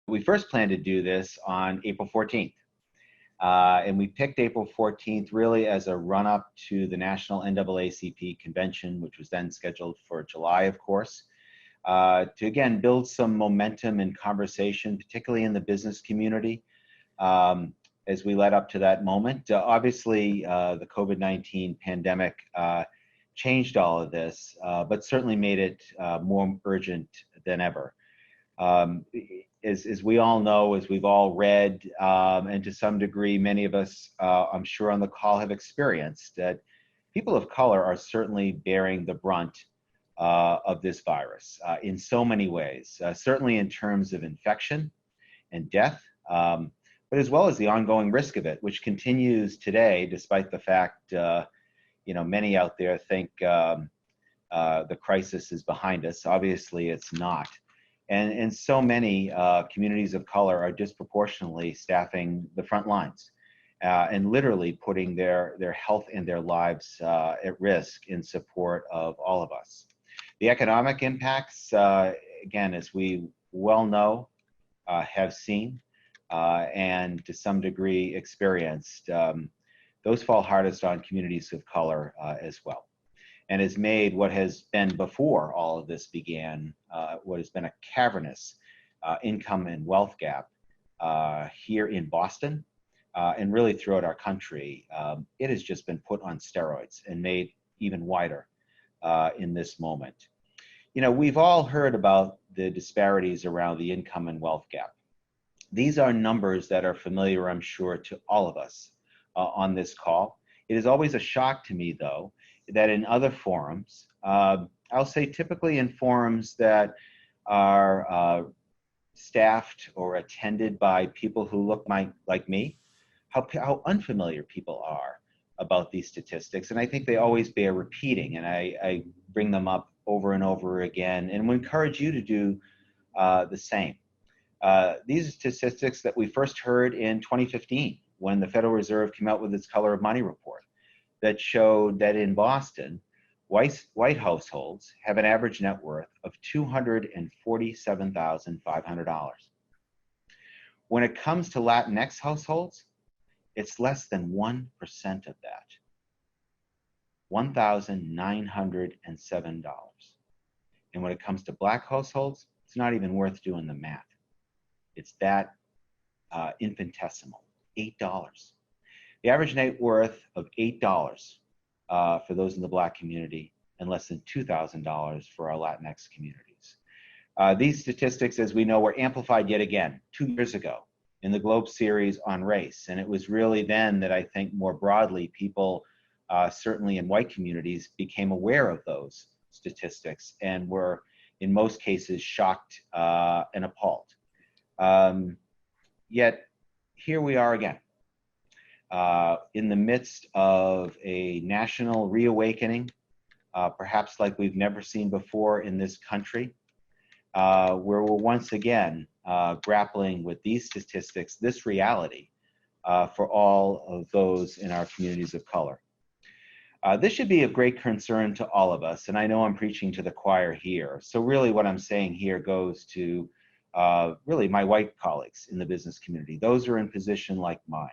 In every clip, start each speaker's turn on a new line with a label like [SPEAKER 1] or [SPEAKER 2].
[SPEAKER 1] We first planned to do this on April 14th. And we picked April 14th really as a run-up to the National NAACP convention, which was then scheduled for July, of course, to again build some momentum and conversation, particularly in the business community, as we led up to that moment. Obviously, the COVID-19 pandemic changed all of this, but certainly made it more urgent than ever. As we all know, as we've all read, and to some degree, many of us, I'm sure on the call have experienced, that people of color are certainly bearing the brunt of this virus in so many ways, certainly in terms of infection and death, but as well as the ongoing risk of it, which continues today, despite the fact, many out there think the crisis is behind us. Obviously, it's not. And so many communities of color are disproportionately staffing the front lines and literally putting their health and their lives at risk in support of all of us. The economic impacts, again, as we well know, have seen, and to some degree experienced, those fall hardest on communities of color as well, and has made what has been before all of this began, what has been a cavernous income and wealth gap here in Boston and really throughout our country. It has just been put on steroids and made even wider in this moment. We've all heard about the disparities around the income and wealth gap. These are numbers that are familiar, I'm sure, to all of us on this call. It is always a shock to me, though, that in other forums, I'll say typically in forums that are staffed or attended by people who look like me, how unfamiliar people are about these statistics. And I think they always bear repeating, and I bring them up over and over again, and would encourage you to do the same. These are statistics that we first heard in 2015 when the Federal Reserve came out with its Color of Money report that showed that in Boston, white households have an average net worth of $247,500. When it comes to Latinx households, it's less than 1% of that, $1,907. And when it comes to Black households, it's not even worth doing the math. It's that infinitesimal, $8. The average net worth of $8 for those in the Black community, and less than $2,000 for our Latinx communities. These statistics, as we know, were amplified yet again 2 years ago in the Globe series on race. And it was really then that I think more broadly people, certainly in white communities, became aware of those statistics and were in most cases shocked and appalled. Yet here we are again. In the midst of a national reawakening, perhaps like we've never seen before in this country, where we're once again grappling with these statistics, this reality for all of those in our communities of color. This should be of great concern to all of us, and I know I'm preaching to the choir here. So really what I'm saying here goes to really my white colleagues in the business community. Those who are in position like mine.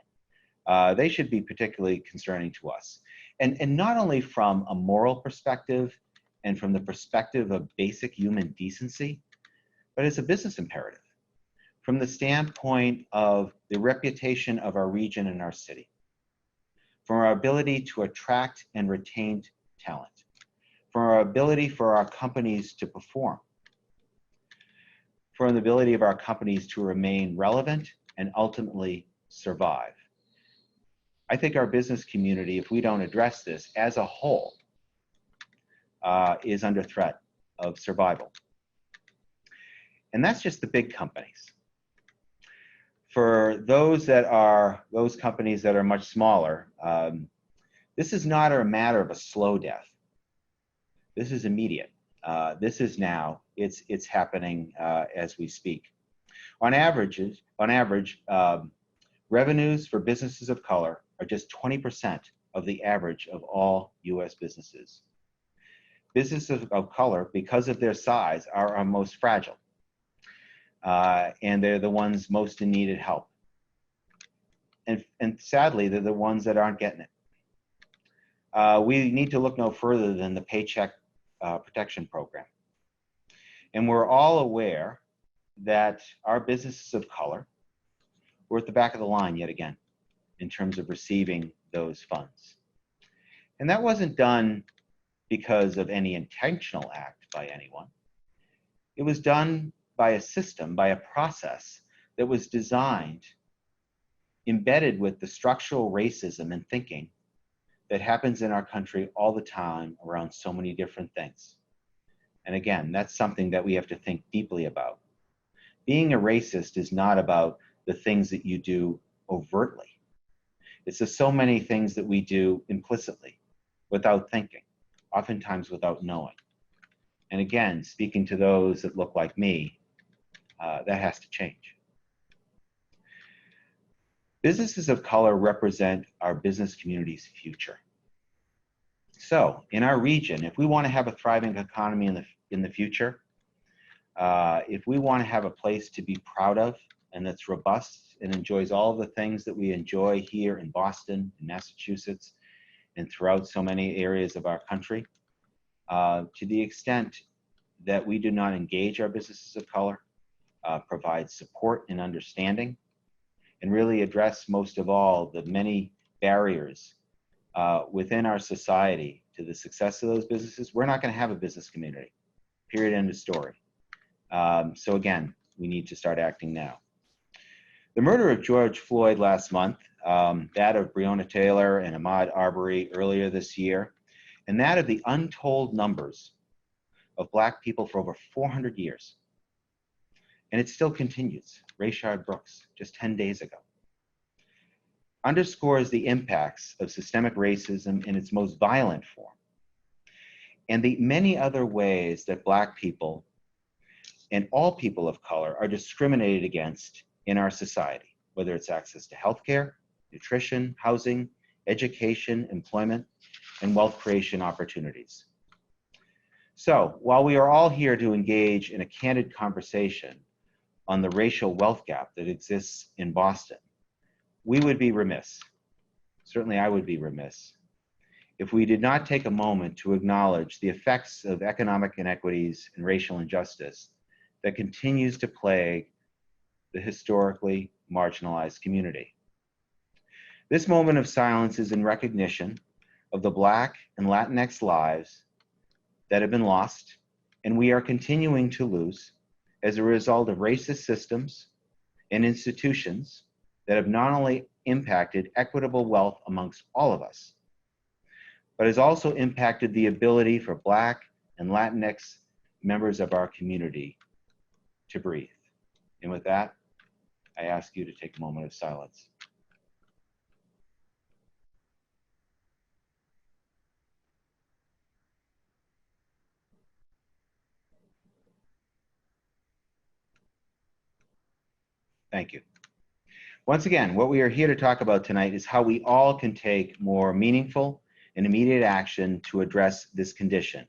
[SPEAKER 1] They should be particularly concerning to us. And not only from a moral perspective and from the perspective of basic human decency, but as a business imperative, from the standpoint of the reputation of our region and our city, from our ability to attract and retain talent, from our ability for our companies to perform, from the ability of our companies to remain relevant and ultimately survive. I think our business community, if we don't address this as a whole, is under threat of survival. And that's just the big companies. For those companies that are much smaller, this is not a matter of a slow death. This is immediate. This is now. It's happening as we speak. On average, revenues for businesses of color are just 20% of the average of all U.S. businesses. Businesses of color, because of their size, are our most fragile. and they're the ones most in needed help. And sadly, they're the ones that aren't getting it. We need to look no further than the Paycheck protection program. And we're all aware that our businesses of color were at the back of the line yet again in terms of receiving those funds. And that wasn't done because of any intentional act by anyone. It was done by a system, by a process that was designed, embedded with the structural racism and thinking that happens in our country all the time around so many different things. And again, that's something that we have to think deeply about. Being a racist is not about the things that you do overtly. It's the so many things that we do implicitly, without thinking, oftentimes without knowing. And again, speaking to those that look like me, that has to change. Businesses of color represent our business community's future. So in our region, if we want to have a thriving economy in the future, if we want to have a place to be proud of and that's robust and enjoys all of the things that we enjoy here in Boston, in Massachusetts, and throughout so many areas of our country, to the extent that we do not engage our businesses of color, provide support and understanding, and really address most of all the many barriers within our society to the success of those businesses, we're not going to have a business community. Period, end of story. So again, we need to start acting now. The murder of George Floyd last month, that of Breonna Taylor and Ahmaud Arbery earlier this year, and that of the untold numbers of Black people for over 400 years. And it still continues. Rayshard Brooks, just 10 days ago, underscores the impacts of systemic racism in its most violent form, and the many other ways that Black people and all people of color are discriminated against in our society, whether it's access to healthcare, nutrition, housing, education, employment, and wealth creation opportunities. So while we are all here to engage in a candid conversation on the racial wealth gap that exists in Boston, we would be remiss, certainly I would be remiss, if we did not take a moment to acknowledge the effects of economic inequities and racial injustice that continues to plague the historically marginalized community. This moment of silence is in recognition of the Black and Latinx lives that have been lost, and we are continuing to lose as a result of racist systems and institutions that have not only impacted equitable wealth amongst all of us, but has also impacted the ability for Black and Latinx members of our community to breathe. And with that, I ask you to take a moment of silence. Thank you. Once again, what we are here to talk about tonight is how we all can take more meaningful and immediate action to address this condition,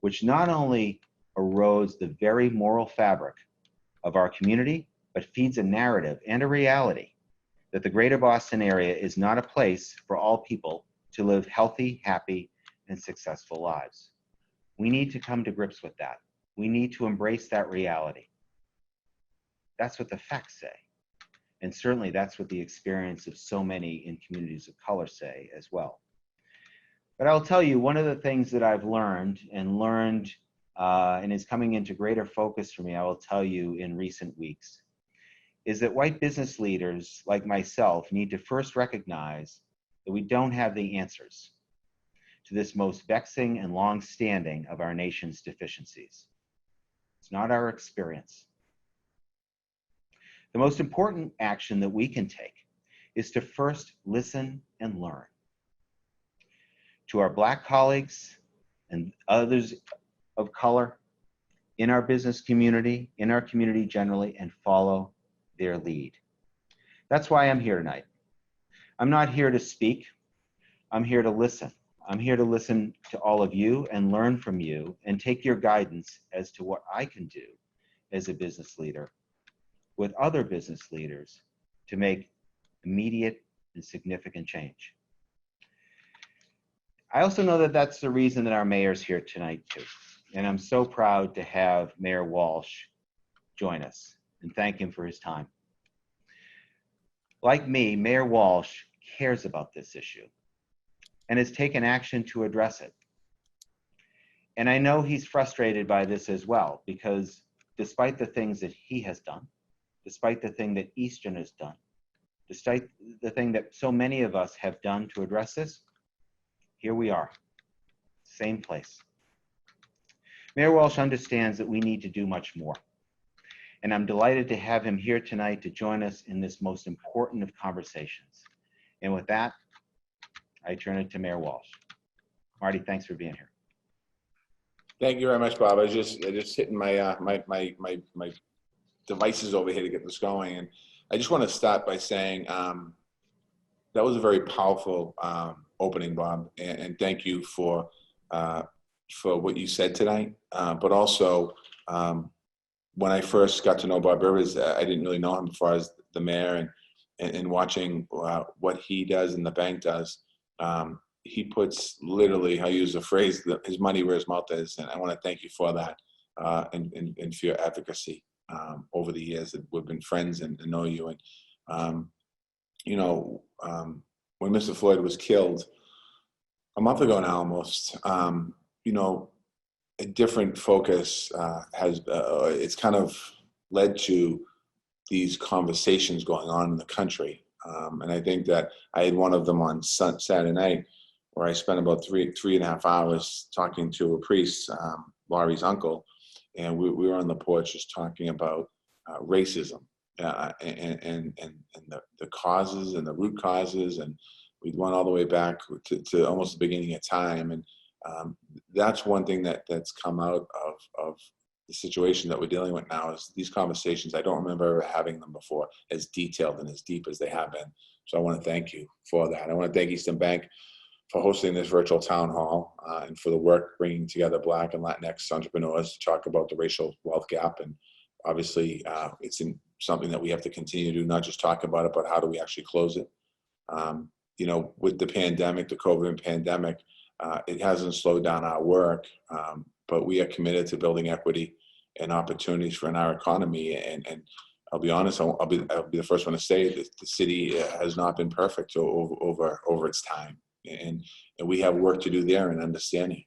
[SPEAKER 1] which not only erodes the very moral fabric of our community, but feeds a narrative and a reality that the greater Boston area is not a place for all people to live healthy, happy, and successful lives. We need to come to grips with that. We need to embrace that reality. That's what the facts say. And certainly that's what the experience of so many in communities of color say as well. But I'll tell you, one of the things that I've learned and is coming into greater focus for me, I will tell you in recent weeks, is that white business leaders like myself need to first recognize that we don't have the answers to this most vexing and long-standing of our nation's deficiencies. It's not our experience. The most important action that we can take is to first listen and learn. To our Black colleagues and others of color in our business community, in our community generally, and follow their lead. That's why I'm here tonight. I'm not here to speak. I'm here to listen. I'm here to listen to all of you and learn from you and take your guidance as to what I can do as a business leader with other business leaders to make immediate and significant change. I also know that that's the reason that our mayor's here tonight too. And I'm so proud to have Mayor Walsh join us and thank him for his time. Like me, Mayor Walsh cares about this issue and has taken action to address it. And I know he's frustrated by this as well, because despite the things that he has done, despite the thing that Eastern has done, despite the thing that so many of us have done to address this, here we are, same place. Mayor Walsh understands that we need to do much more. And I'm delighted to have him here tonight to join us in this most important of conversations. And with that, I turn it to Mayor Walsh. Marty, thanks for being here.
[SPEAKER 2] Thank you very much, Bob. I was just hitting my my devices over here to get this going, and I just want to start by saying that was a very powerful opening, Bob, and thank you for what you said tonight. But also, when I first got to know Bob Rivers, I didn't really know him as far as the mayor, and watching what he does and the bank does. He puts literally, I use the phrase, his money where his mouth is, and I want to thank you for that and for your advocacy over the years that we've been friends and know you. And you know, when Mr. Floyd was killed a month ago now, almost, you know, a different focus has it's kind of led to these conversations going on in the country, and I think that I had one of them on Saturday night, where I spent about three and a half hours talking to a priest, Laurie's uncle, and we were on the porch just talking about racism and the causes and the root causes, and we went all the way back to almost the beginning of time. And that's one thing that's come out of the situation that we're dealing with now, is these conversations. I don't remember ever having them before as detailed and as deep as they have been. So I want to thank you for that. I want to thank EasternBank for hosting this virtual town hall and for the work bringing together Black and Latinx entrepreneurs to talk about the racial wealth gap. And obviously, it's something that we have to continue to do, not just talk about it, but how do we actually close it? You know, with the pandemic, the COVID pandemic, it hasn't slowed down our work, but we are committed to building equity and opportunities for in our economy. And I'll be honest, I'll be the first one to say that the city has not been perfect over its time. And we have work to do there in understanding.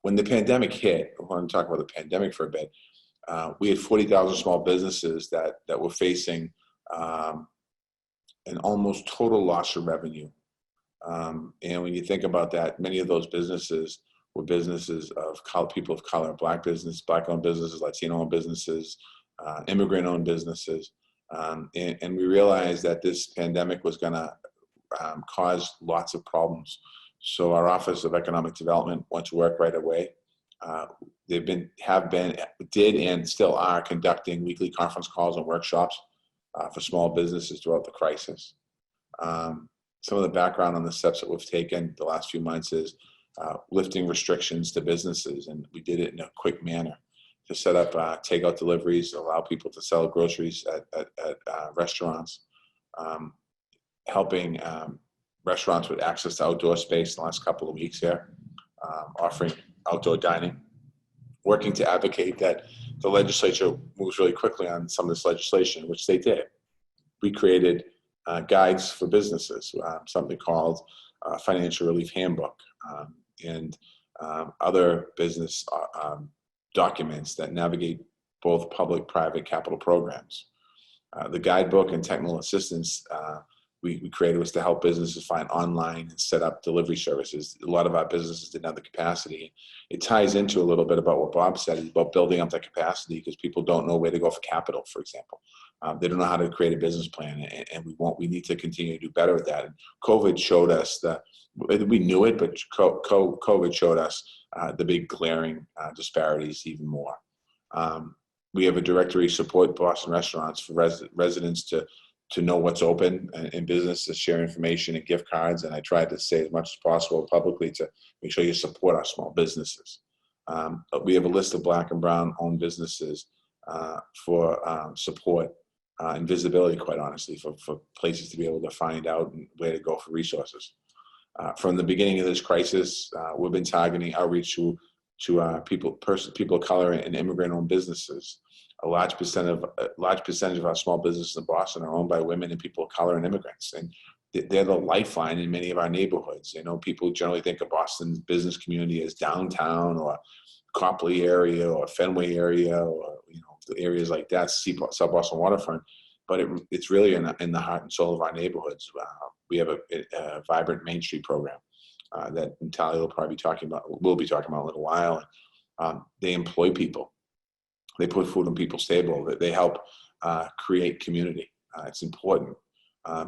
[SPEAKER 2] When the pandemic hit, I want to talk about the pandemic for a bit. We had 40,000 small businesses that were facing an almost total loss of revenue. And when you think about that, many of those businesses were businesses of people of color, Black owned businesses, Latino owned businesses, immigrant owned businesses. And we realized that this pandemic was going to caused lots of problems. So our Office of Economic Development went to work right away. Did and still are conducting weekly conference calls and workshops for small businesses throughout the crisis. Some of the background on the steps that we've taken the last few months is lifting restrictions to businesses, and we did it in a quick manner to set up takeout deliveries, allow people to sell groceries at restaurants. Helping restaurants with access to outdoor space in the last couple of weeks here, offering outdoor dining, working to advocate that the legislature moves really quickly on some of this legislation, which they did. We created guides for businesses, something called Financial Relief Handbook, and other business documents that navigate both public-private capital programs. The guidebook and technical assistance we created was to help businesses find online and set up delivery services. A lot of our businesses didn't have the capacity. It ties into a little bit about what Bob said about building up that capacity, because people don't know where to go for capital, for example. They don't know how to create a business plan, and we need to continue to do better at that. And COVID showed us that we knew it, but COVID showed us the big glaring disparities even more. We have a directory support Boston restaurants for residents to know what's open in business, to share information and gift cards. And I tried to say as much as possible publicly to make sure you support our small businesses. We have a list of Black and Brown owned businesses for support and visibility, quite honestly, for places to be able to find out and where to go for resources. From the beginning of this crisis, we've been targeting outreach to people of color and immigrant-owned businesses. A large percentage of our small businesses in Boston are owned by women and people of color and immigrants, and they're the lifeline in many of our neighborhoods. You know, people generally think of Boston's business community as downtown or Copley area or Fenway area, or the areas like that, South Boston waterfront. But it's really in the heart and soul of our neighborhoods. We have a vibrant Main Street program that Natalia will probably be talking about. We'll be talking about in a little while. They employ people. They put food on people's table. They help create community. It's important.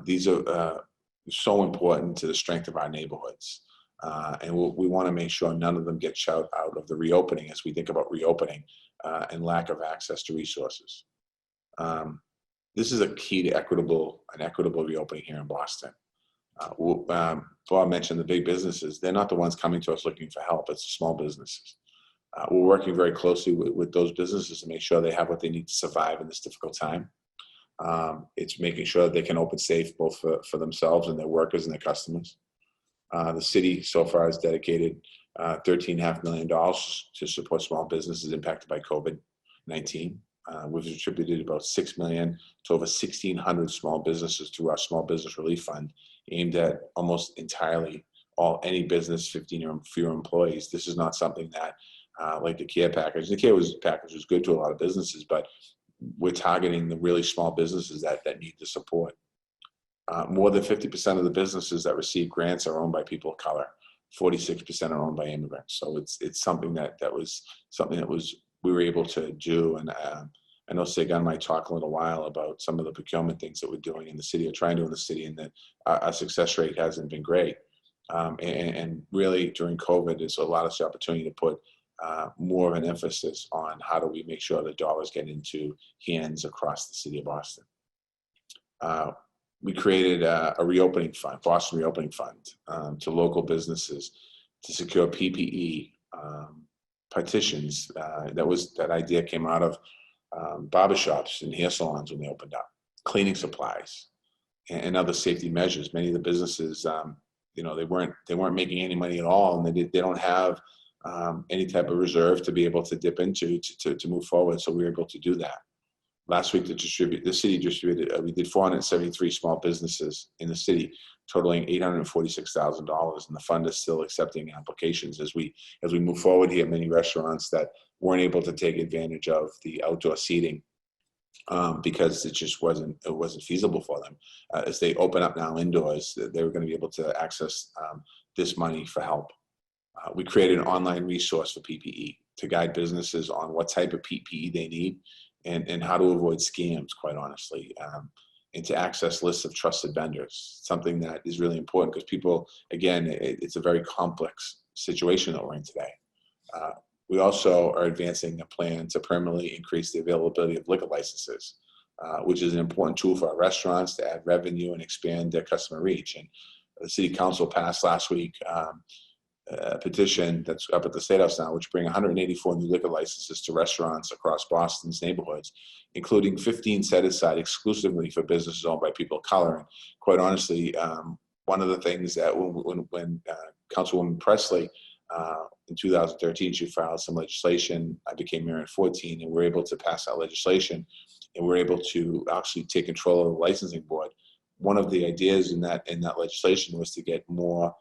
[SPEAKER 2] These are so important to the strength of our neighborhoods. And we want to make sure none of them get shut out of the reopening as we think about reopening and lack of access to resources. This is a key to an equitable reopening here in Boston. Bob mentioned the big businesses. They're not the ones coming to us looking for help. It's the small businesses. We're working very closely with those businesses to make sure they have what they need to survive in this difficult time. It's making sure that they can open safe both for themselves and their workers and their customers. The city so far has dedicated $13.5 million to support small businesses impacted by COVID-19. We've distributed about $6 million to over 1,600 small businesses through our Small Business Relief Fund, aimed at almost entirely any business 15 or fewer employees. This is not something that, like the care package. The care package was good to a lot of businesses, but we're targeting the really small businesses that need the support. More than 50% of the businesses that receive grants are owned by people of color. 46% are owned by immigrants. So it's something that we were able to do. And I know Sagan might talk a little while about some of the procurement things that we're doing in the city or trying to do in the city, and that our success rate hasn't been great. And really during COVID, it's allowed us the opportunity to put more of an emphasis on how do we make sure the dollars get into hands across the city of Boston. We created a reopening fund, Boston Reopening Fund, to local businesses to secure PPE, partitions. That idea came out of barbershops and hair salons when they opened up, cleaning supplies, and other safety measures. Many of the businesses, they weren't making any money at all, and they don't have any type of reserve to be able to dip into to move forward. So we were able to do that. Last week, the city distributed, we did 473 small businesses in the city, totaling $846,000, and the fund is still accepting applications as we move forward here. Many restaurants that weren't able to take advantage of the outdoor seating because it just wasn't feasible for them. As they open up now indoors, they were going to be able to access this money for help. We created an online resource for PPE to guide businesses on what type of PPE they need and how to avoid scams, quite honestly, and to access lists of trusted vendors, something that is really important because people, again, it's a very complex situation that we're in today. We also are advancing a plan to permanently increase the availability of liquor licenses, which is an important tool for our restaurants to add revenue and expand their customer reach. And the City Council passed last week a petition that's up at the State House now, which bring 184 new liquor licenses to restaurants across Boston's neighborhoods, including 15 set aside exclusively for businesses owned by people of color. And quite honestly, one of the things that when Councilwoman Presley in 2013, she filed some legislation. I became mayor in 2014, and we're able to pass that legislation, and we're able to actually take control of the licensing board. One of the ideas in that legislation was to get more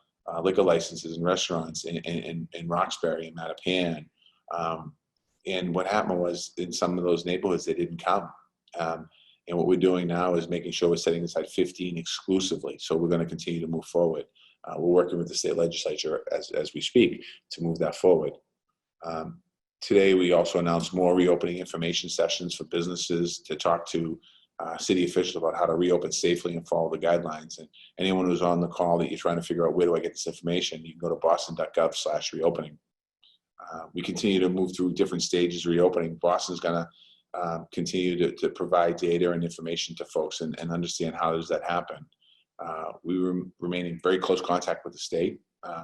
[SPEAKER 2] liquor licenses in restaurants in Roxbury and Mattapan. And what happened was in some of those neighborhoods, they didn't come. And what we're doing now is making sure we're setting aside 15 exclusively. So we're going to continue to move forward. We're working with the state legislature as we speak to move that forward. Today, we also announced more reopening information sessions for businesses to talk to city officials about how to reopen safely and follow the guidelines. And anyone who's on the call that you're trying to figure out where do I get this information, you can go to boston.gov/reopening. We continue to move through different stages of reopening. Boston's going to continue to provide data and information to folks and understand how does that happen. We remain in very close contact with the state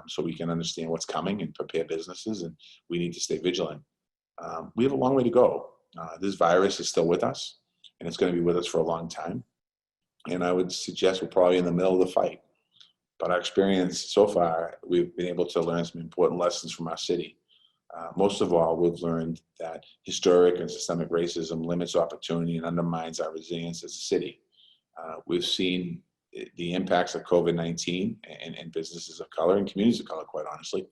[SPEAKER 2] so we can understand what's coming and prepare businesses, and we need to stay vigilant. We have a long way to go. This virus is still with us, and it's going to be with us for a long time. And I would suggest we're probably in the middle of the fight. But our experience so far, we've been able to learn some important lessons from our city. Most of all, we've learned that historic and systemic racism limits opportunity and undermines our resilience as a city. We've seen the impacts of COVID-19 and businesses of color and communities of color, quite honestly.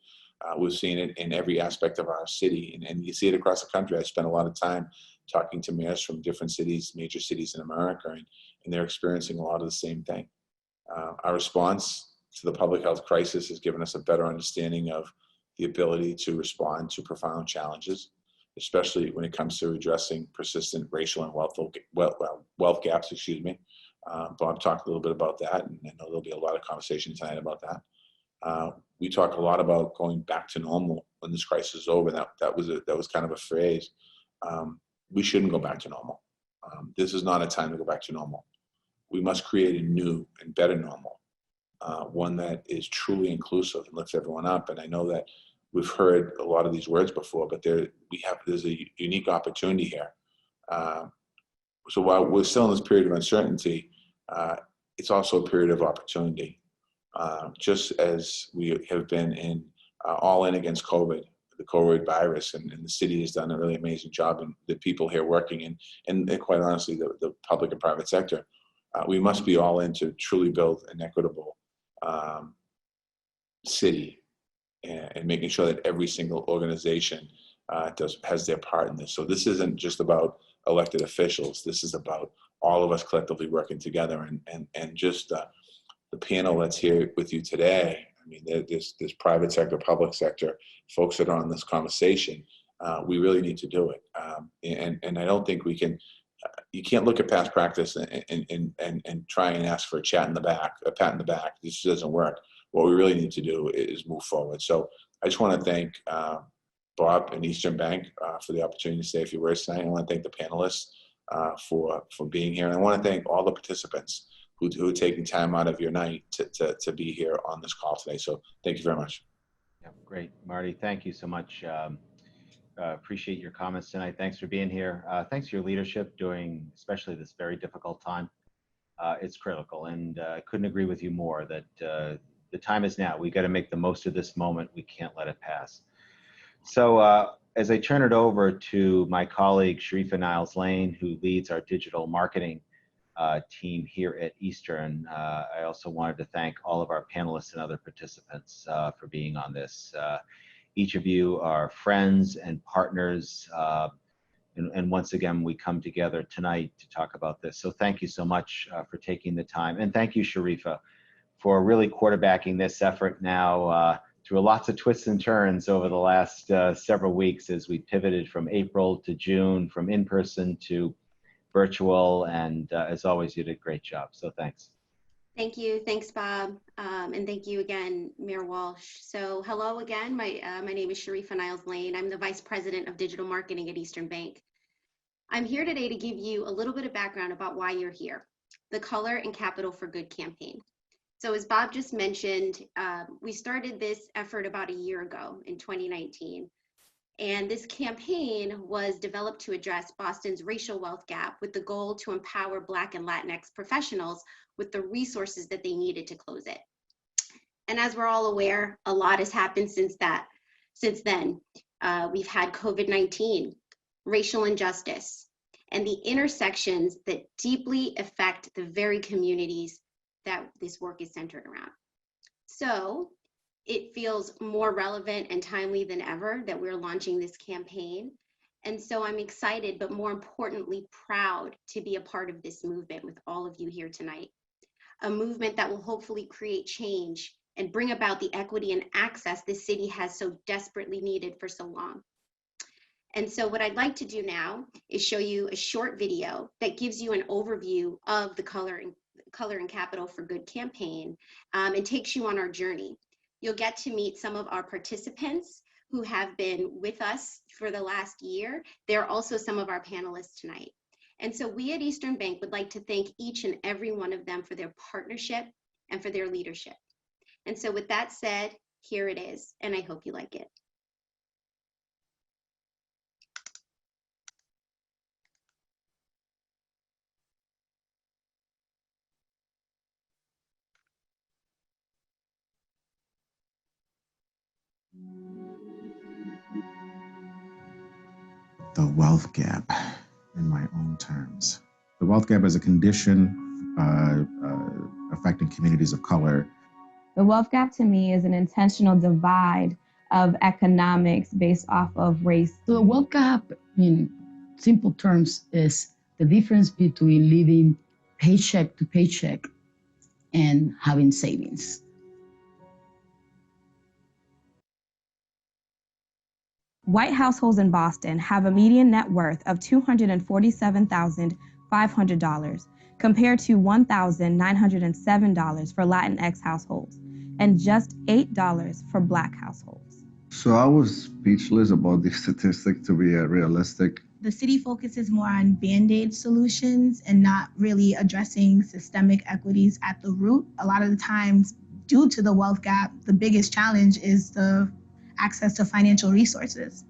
[SPEAKER 2] We've seen it in every aspect of our city, and you see it across the country. I spent a lot of time talking to mayors from different cities, major cities in America, and they're experiencing a lot of the same thing. Our response to the public health crisis has given us a better understanding of the ability to respond to profound challenges, especially when it comes to addressing persistent racial and wealth gaps, excuse me. Bob talked a little bit about that, and I know there'll be a lot of conversation tonight about that. We talk a lot about going back to normal when this crisis is over. That was kind of a phrase. We shouldn't go back to normal. This is not a time to go back to normal. We must create a new and better normal, one that is truly inclusive and lifts everyone up. And I know that we've heard a lot of these words before, but there's a unique opportunity here. So while we're still in this period of uncertainty, it's also a period of opportunity. Just as we have been in all in against COVID, the COVID virus, and the city has done a really amazing job, and the people here working, and quite honestly, the public and private sector, we must be all in to truly build an equitable city, and making sure that every single organization has their part in this. So this isn't just about elected officials. This is about all of us collectively working together, and just the panel that's here with you today. I mean, there's private sector, public sector, folks that are on this conversation. We really need to do it, and I don't think we can. You can't look at past practice and try and ask for a pat in the back. This just doesn't work. What we really need to do is move forward. So I just want to thank Bob and EasternBank for the opportunity to say a few words tonight. I want to thank the panelists for being here, and I want to thank all the participants who are taking time out of your night to be here on this call today. So thank you very much.
[SPEAKER 1] Yeah, great, Marty. Thank you so much. Appreciate your comments tonight. Thanks for being here. Thanks for your leadership during especially this very difficult time. It's critical, and I couldn't agree with you more that the time is now. We've got to make the most of this moment. We can't let it pass. So as I turn it over to my colleague, Sharifa Niles-Lane, who leads our digital marketing team here at Eastern, I also wanted to thank all of our panelists and other participants for being on this. Each of you are friends and partners, and once again, we come together tonight to talk about this. So thank you so much for taking the time, and thank you, Sharifa, for really quarterbacking this effort now through lots of twists and turns over the last several weeks as we pivoted from April to June, from in-person to virtual, and as always, you did a great job, so thanks.
[SPEAKER 3] Thank you. Thanks, Bob. And thank you again, Mayor Walsh. So hello again. My name is Sharifa Niles-Lane. I'm the Vice President of Digital Marketing at EasternBank. I'm here today to give you a little bit of background about why you're here, the Color and Capital for Good campaign. So as Bob just mentioned, we started this effort about a year ago in 2019. And this campaign was developed to address Boston's racial wealth gap with the goal to empower Black and Latinx professionals with the resources that they needed to close it. And as we're all aware, a lot has happened since then. We've had COVID-19, racial injustice, and the intersections that deeply affect the very communities that this work is centered around. So it feels more relevant and timely than ever that we're launching this campaign. And so I'm excited, but more importantly, proud to be a part of this movement with all of you here tonight. A movement that will hopefully create change and bring about the equity and access this city has so desperately needed for so long. And so what I'd like to do now is show you a short video that gives you an overview of the Color and Capital for Good campaign and takes you on our journey. You'll get to meet some of our participants who have been with us for the last year. They're also some of our panelists tonight. And so we at EasternBank would like to thank each and every one of them for their partnership and for their leadership. And so with that said, here it is, and I hope you like it.
[SPEAKER 4] The wealth gap, in my own terms. The wealth gap is a condition affecting communities of color.
[SPEAKER 5] The wealth gap to me is an intentional divide of economics based off of race.
[SPEAKER 6] So the wealth gap, in simple terms, is the difference between living paycheck to paycheck and having savings.
[SPEAKER 5] White households in Boston have a median net worth of $247,500 compared to $1,907 for Latinx households and just $8 for Black households.
[SPEAKER 7] So I was speechless about this statistic to be realistic.
[SPEAKER 8] The city focuses more on Band-Aid solutions and not really addressing systemic equities at the root. A lot of the times, due to the wealth gap, the biggest challenge is the access to financial resources.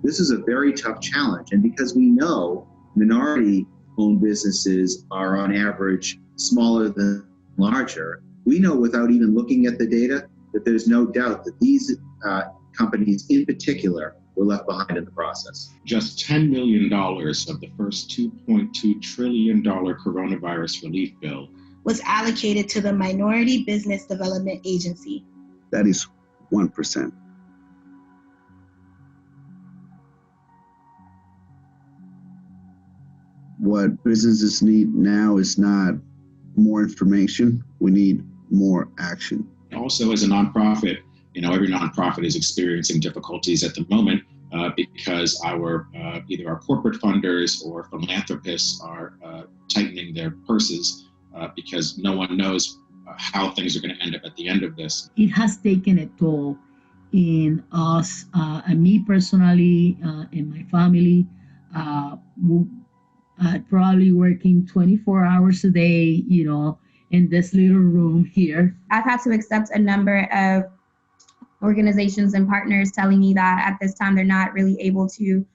[SPEAKER 9] This is a very tough challenge, and because we know minority-owned businesses are on average smaller than larger, we know without even looking at the data that there's no doubt that these companies in particular were left behind in the process.
[SPEAKER 4] Just $10 million of the first $2.2 trillion coronavirus relief bill
[SPEAKER 8] Was allocated to the Minority Business Development Agency.
[SPEAKER 7] That is 1%. What businesses need now is not more information. We need more action.
[SPEAKER 4] Also, as a nonprofit, every nonprofit is experiencing difficulties at the moment because either our corporate funders or philanthropists are tightening their purses because no one knows how things are going to end up at the end of this.
[SPEAKER 6] It has taken a toll in us, and me personally, and my family, probably working 24 hours a day, in this little room here.
[SPEAKER 5] I've had to accept a number of organizations and partners telling me that at this time they're not really able to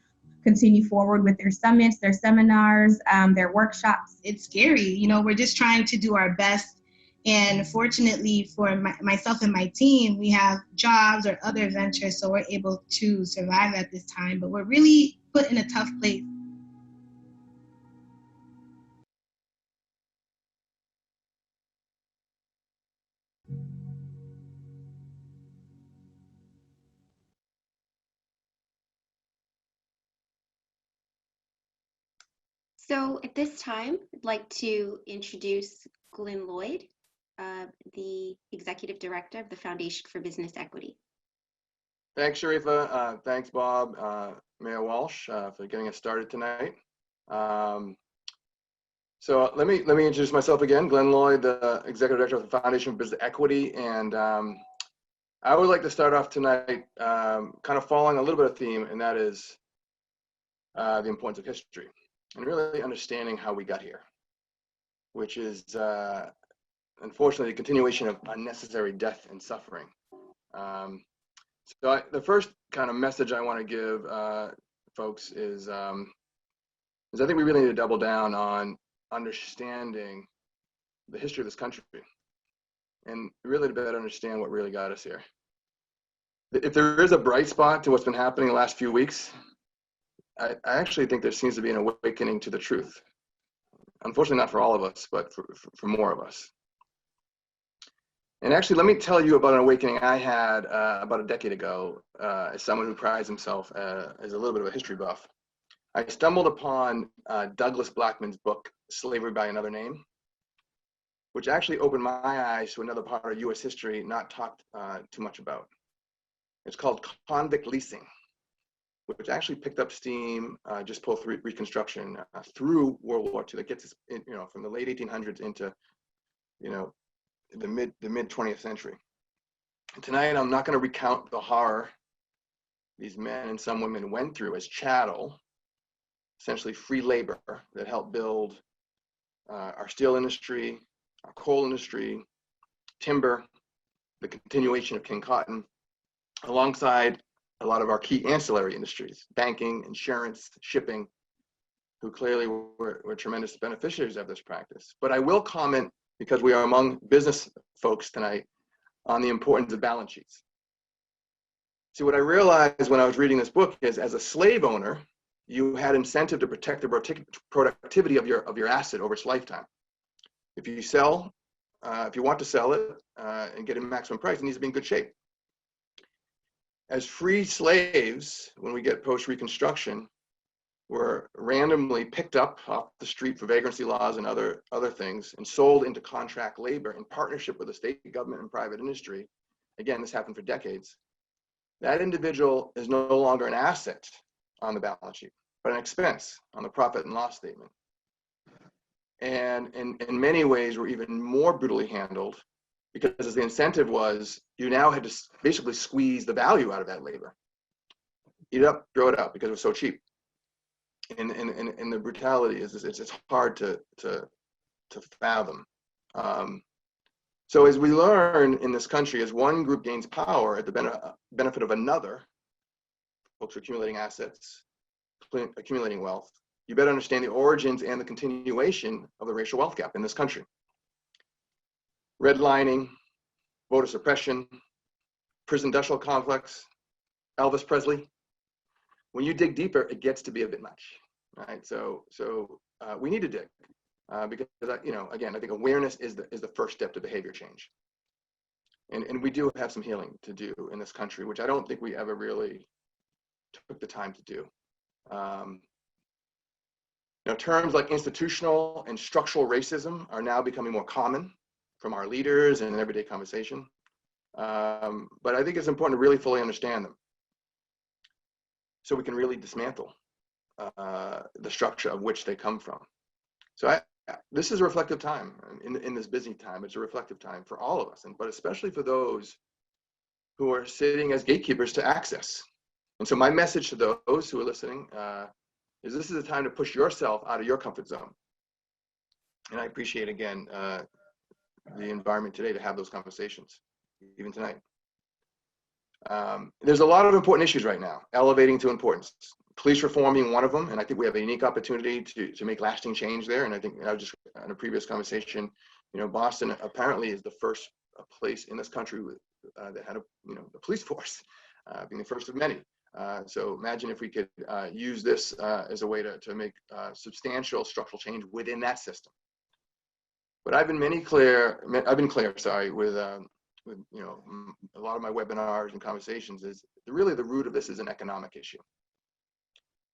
[SPEAKER 5] continue forward with their summits, their seminars, their workshops.
[SPEAKER 8] It's scary, we're just trying to do our best. And fortunately for myself and my team, we have jobs or other ventures, so we're able to survive at this time, but we're really put in a tough place.
[SPEAKER 3] So at this time, I'd like to introduce Glenn Lloyd, the Executive Director of the Foundation for Business Equity.
[SPEAKER 10] Thanks, Sharifa. Thanks, Bob, Mayor Walsh, for getting us started tonight. So let me introduce myself again, Glenn Lloyd, the Executive Director of the Foundation for Business Equity. And I would like to start off tonight kind of following a little bit of theme, and that is the importance of history and really understanding how we got here, which is unfortunately the continuation of unnecessary death and suffering. So the first kind of message I want to give folks is I think we really need to double down on understanding the history of this country and really to better understand what really got us here. If there is a bright spot to what's been happening the last few weeks, I actually think there seems to be an awakening to the truth. Unfortunately, not for all of us, but for more of us. And actually, let me tell you about an awakening I had about a decade ago as someone who prides himself as a little bit of a history buff. I stumbled upon Douglas Blackman's book, Slavery by Another Name, which actually opened my eyes to another part of US history not talked too much about. It's called convict leasing, which actually picked up steam just post-Reconstruction through World War II. That gets us, from the late 1800s into, the mid 20th century. And tonight, I'm not going to recount the horror these men and some women went through as chattel, essentially free labor that helped build our steel industry, our coal industry, timber, the continuation of King Cotton, alongside a lot of our key ancillary industries, banking, insurance, shipping, who clearly were tremendous beneficiaries of this practice. But I will comment, because we are among business folks tonight, on the importance of balance sheets. See, what I realized when I was reading this book is, as a slave owner, you had incentive to protect the productivity of your asset over its lifetime. If you sell, if you want to sell it and get a maximum price, it needs to be in good shape. As free slaves, when we get post-Reconstruction, were randomly picked up off the street for vagrancy laws and other things and sold into contract labor in partnership with the state government and private industry. Again, this happened for decades. That individual is no longer an asset on the balance sheet, but an expense on the profit and loss statement. And in many ways were even more brutally handled, because the incentive was you now had to basically squeeze the value out of that labor. Eat it up, throw it out, because it was so cheap. And the brutality is it's hard to fathom. So as we learn in this country, as one group gains power at the benefit of another, folks are accumulating assets, accumulating wealth, you better understand the origins and the continuation of the racial wealth gap in this country. Redlining, voter suppression, prison industrial complex, Elvis Presley. When you dig deeper, it gets to be a bit much, right? So we need to dig because, again, I think awareness is the first step to behavior change. And we do have some healing to do in this country, which I don't think we ever really took the time to do. Terms like institutional and structural racism are now becoming more common from our leaders in everyday conversation. But I think it's important to really fully understand them, so we can really dismantle the structure of which they come from. So this is a reflective time in this busy time. It's a reflective time for all of us, but especially for those who are sitting as gatekeepers to access. And so my message to those who are listening is this is a time to push yourself out of your comfort zone. And I appreciate, again, the environment today to have those conversations, even tonight. There's a lot of important issues right now, elevating to importance. Police reform being one of them, and I think we have a unique opportunity to make lasting change there. And I think I was just in a previous conversation, Boston apparently is the first place in this country that had a police force, being the first of many. So imagine if we could use this as a way to make substantial structural change within that system. But I've been clear, with a lot of my webinars and conversations is really the root of this is an economic issue.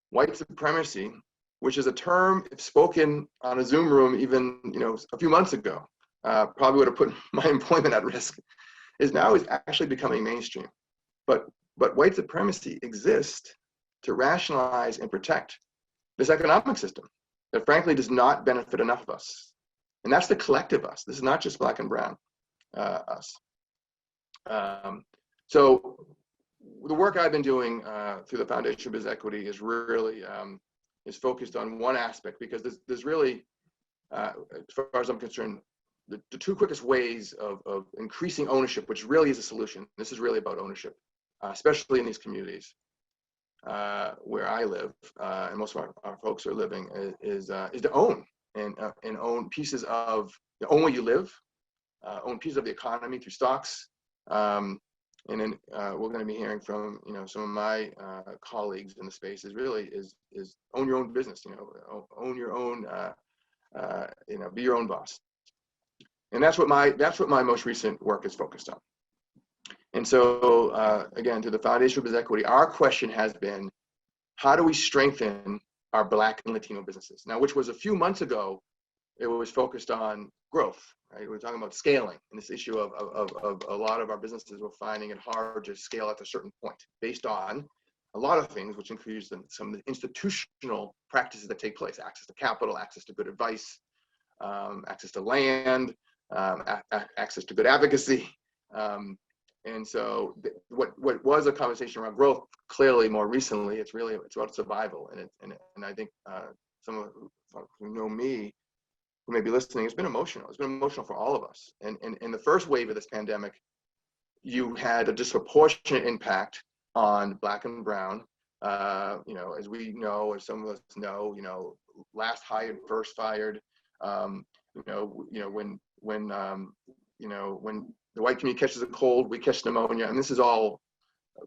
[SPEAKER 10] White supremacy, which is a term, if spoken on a Zoom room even a few months ago, probably would have put my employment at risk, is actually becoming mainstream. But white supremacy exists to rationalize and protect this economic system that frankly does not benefit enough of us. And that's the collective us. This is not just black and brown us. So the work I've been doing through the Foundation for Business Equity is really is focused on one aspect, because there's really, as far as I'm concerned, the two quickest ways of increasing ownership, which really is a solution. This is really about ownership, especially in these communities where I live, and most of our folks are living, is to own and own pieces of, own where you live, own pieces of the economy through stocks. And then we're going to be hearing from some of my colleagues in the space is own your own business, own your own, be your own boss. And that's what my most recent work is focused on. And so again, to the Foundation for Business Equity, our question has been, how do we strengthen our Black and Latino businesses? Now, which was a few months ago, it was focused on growth, right? We're talking about scaling, and this issue of a lot of our businesses were finding it hard to scale at a certain point based on a lot of things, which includes some of the institutional practices that take place: access to capital, access to good advice, access to land, access to good advocacy. And so what was a conversation around growth, clearly more recently, it's about survival. And I think some of who know me, who may be listening, it's been emotional. It's been emotional for all of us. And in the first wave of this pandemic, you had a disproportionate impact on Black and brown. You know, as we know, as some of us know, you know, last hired, first fired. You know, when you know, when the white community catches a cold, we catch pneumonia, and this is all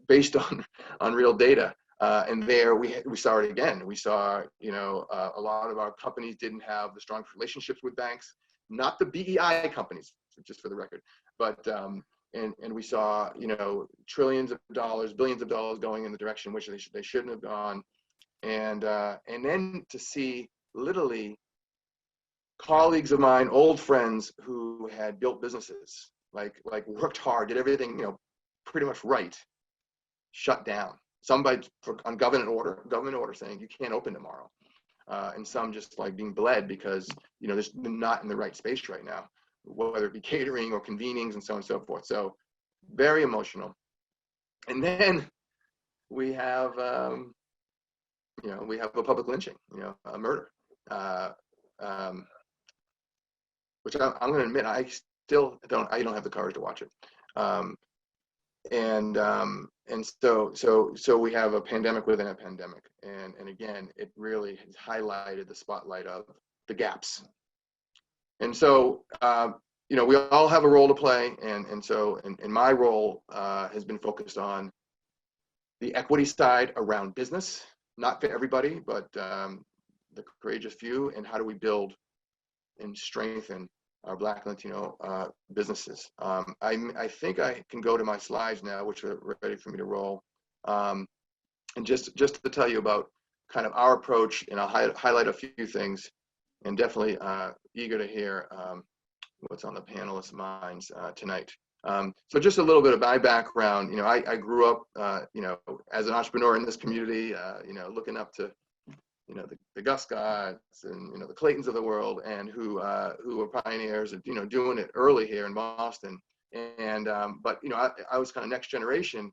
[SPEAKER 10] based on real data. And there we saw it again. We saw, you know, a lot of our companies didn't have the strong relationships with banks, not the BEI companies, just for the record, but and we saw, you know, trillions of dollars, billions of dollars going in the direction which they shouldn't have gone, and then to see literally colleagues of mine, old friends who had built businesses, like worked hard, did everything, you know, pretty much right, shut down. Some on government order saying you can't open tomorrow, and some just like being bled because, you know, they're not in the right space right now, whether it be catering or convenings and so on and so forth. So very emotional. And then we have, you know, we have a public lynching, you know, a murder, which I'm going to admit I still don't have the courage to watch it. And so we have a pandemic within a pandemic, and again, it really has highlighted the spotlight of the gaps. And so, you know, we all have a role to play, and so my role has been focused on the equity side around business, not for everybody, but the courageous few, and how do we build and strengthen our Black and Latino businesses. I think I can go to my slides now, which are ready for me to roll. And just to tell you about kind of our approach, and I'll highlight a few things, and definitely eager to hear what's on the panelists' minds tonight. So just a little bit of my background. You know, I grew up, you know, as an entrepreneur in this community, you know, looking up to, you know, the Gus Scotts and, you know, the Claytons of the world, and who were pioneers of, you know, doing it early here in Boston. And but, you know, I was kind of next generation,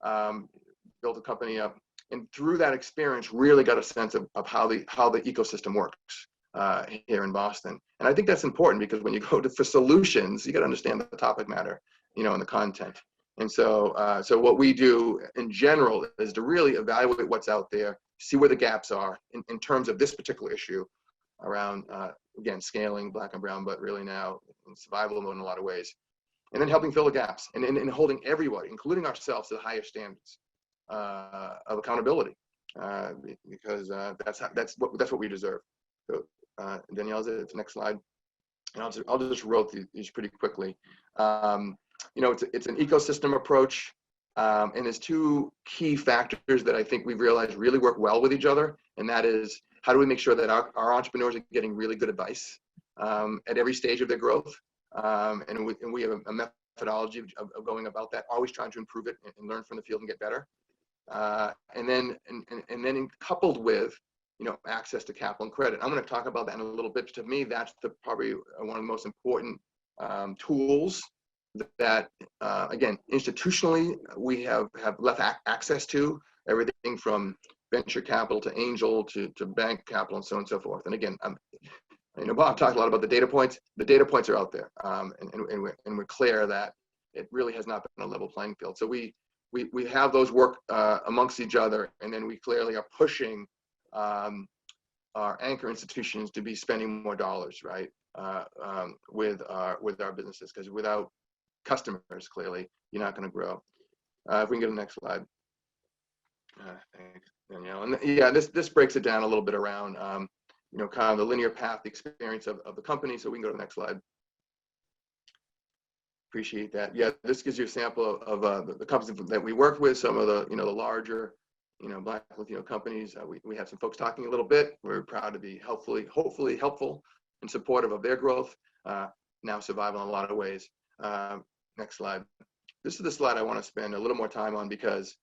[SPEAKER 10] built a company up, and through that experience really got a sense of how the ecosystem works here in Boston. And I think that's important, because when you go for solutions, you got to understand the topic matter, you know, and the content. And so so what we do in general is to really evaluate what's out there, see where the gaps are in terms of this particular issue around, again, scaling Black and brown, but really now in survival mode in a lot of ways. And then helping fill the gaps, and holding everybody, including ourselves, to the higher standards of accountability, because that's what we deserve. So Danielle's the next slide. And I'll just roll through these pretty quickly. You know, it's an ecosystem approach. And there's two key factors that I think we've realized really work well with each other. And that is, how do we make sure that our entrepreneurs are getting really good advice at every stage of their growth? And we have a methodology of going about that, always trying to improve it and learn from the field and get better. And then coupled with, you know, access to capital and credit. I'm going to talk about that in a little bit. To me, that's probably one of the most important tools that, again, institutionally, we have left access to, everything from venture capital to angel to bank capital and so on and so forth. And again, you know, Bob talked a lot about the data points. The data points are out there, and we're clear that it really has not been a level playing field. So we have those work amongst each other, and then we clearly are pushing our anchor institutions to be spending more dollars, right, with our businesses, because without customers, clearly, you're not going to grow. If we can get the next slide. Thanks, Danielle. And yeah, this breaks it down a little bit around, you know, kind of the linear path, the experience of the company. So we can go to the next slide. Appreciate that. Yeah, this gives you a sample of the companies that we work with, some of the, you know, the larger, you know, Black Latino companies. We have some folks talking a little bit. We're proud to be hopefully helpful and supportive of their growth, now survival in a lot of ways. Next slide. This is the slide I want to spend a little more time on, because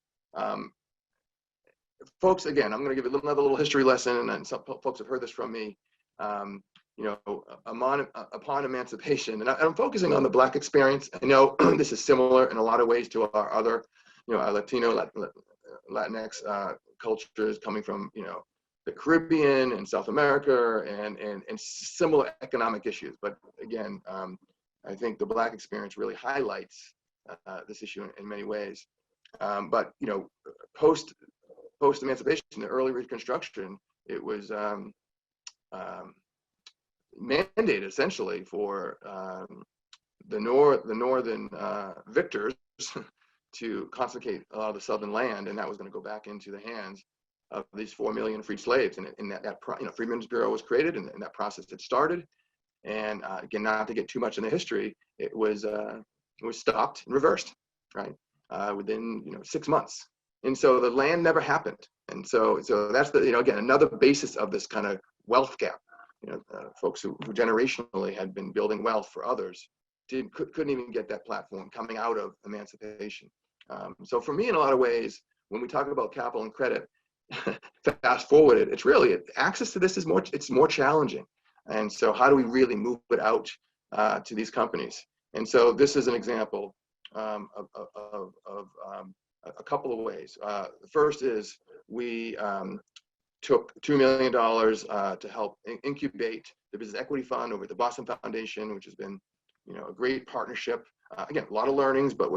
[SPEAKER 10] folks, again, I'm going to give you another little history lesson, and some folks have heard this from me. You know, upon emancipation, and I'm focusing on the Black experience. I know this is similar in a lot of ways to our other, you know, our Latino, Latinx cultures coming from, you know, the Caribbean and South America, and similar economic issues. But again, I think the Black experience really highlights this issue in many ways. But you know, post emancipation, the early Reconstruction, it was mandated essentially for the northern victors to confiscate a lot of the southern land, and that was going to go back into the hands of these 4 million freed slaves. And in that you know, Freedmen's Bureau was created, and that process had started. And again, not to get too much in the history, it was stopped and reversed, right, within 6 months. And so the land never happened. And so that's the, again, another basis of this kind of wealth gap. Folks who generationally had been building wealth for others couldn't even get that platform coming out of emancipation. So for me, in a lot of ways, when we talk about capital and credit, fast forward it, it's really, access to this is more challenging. And so how do we really move it out to these companies? And so this is an example of a couple of ways. The first is we took $2 million to help incubate the Business Equity Fund over at the Boston Foundation, which has been, a great partnership. Again, a lot of learnings, but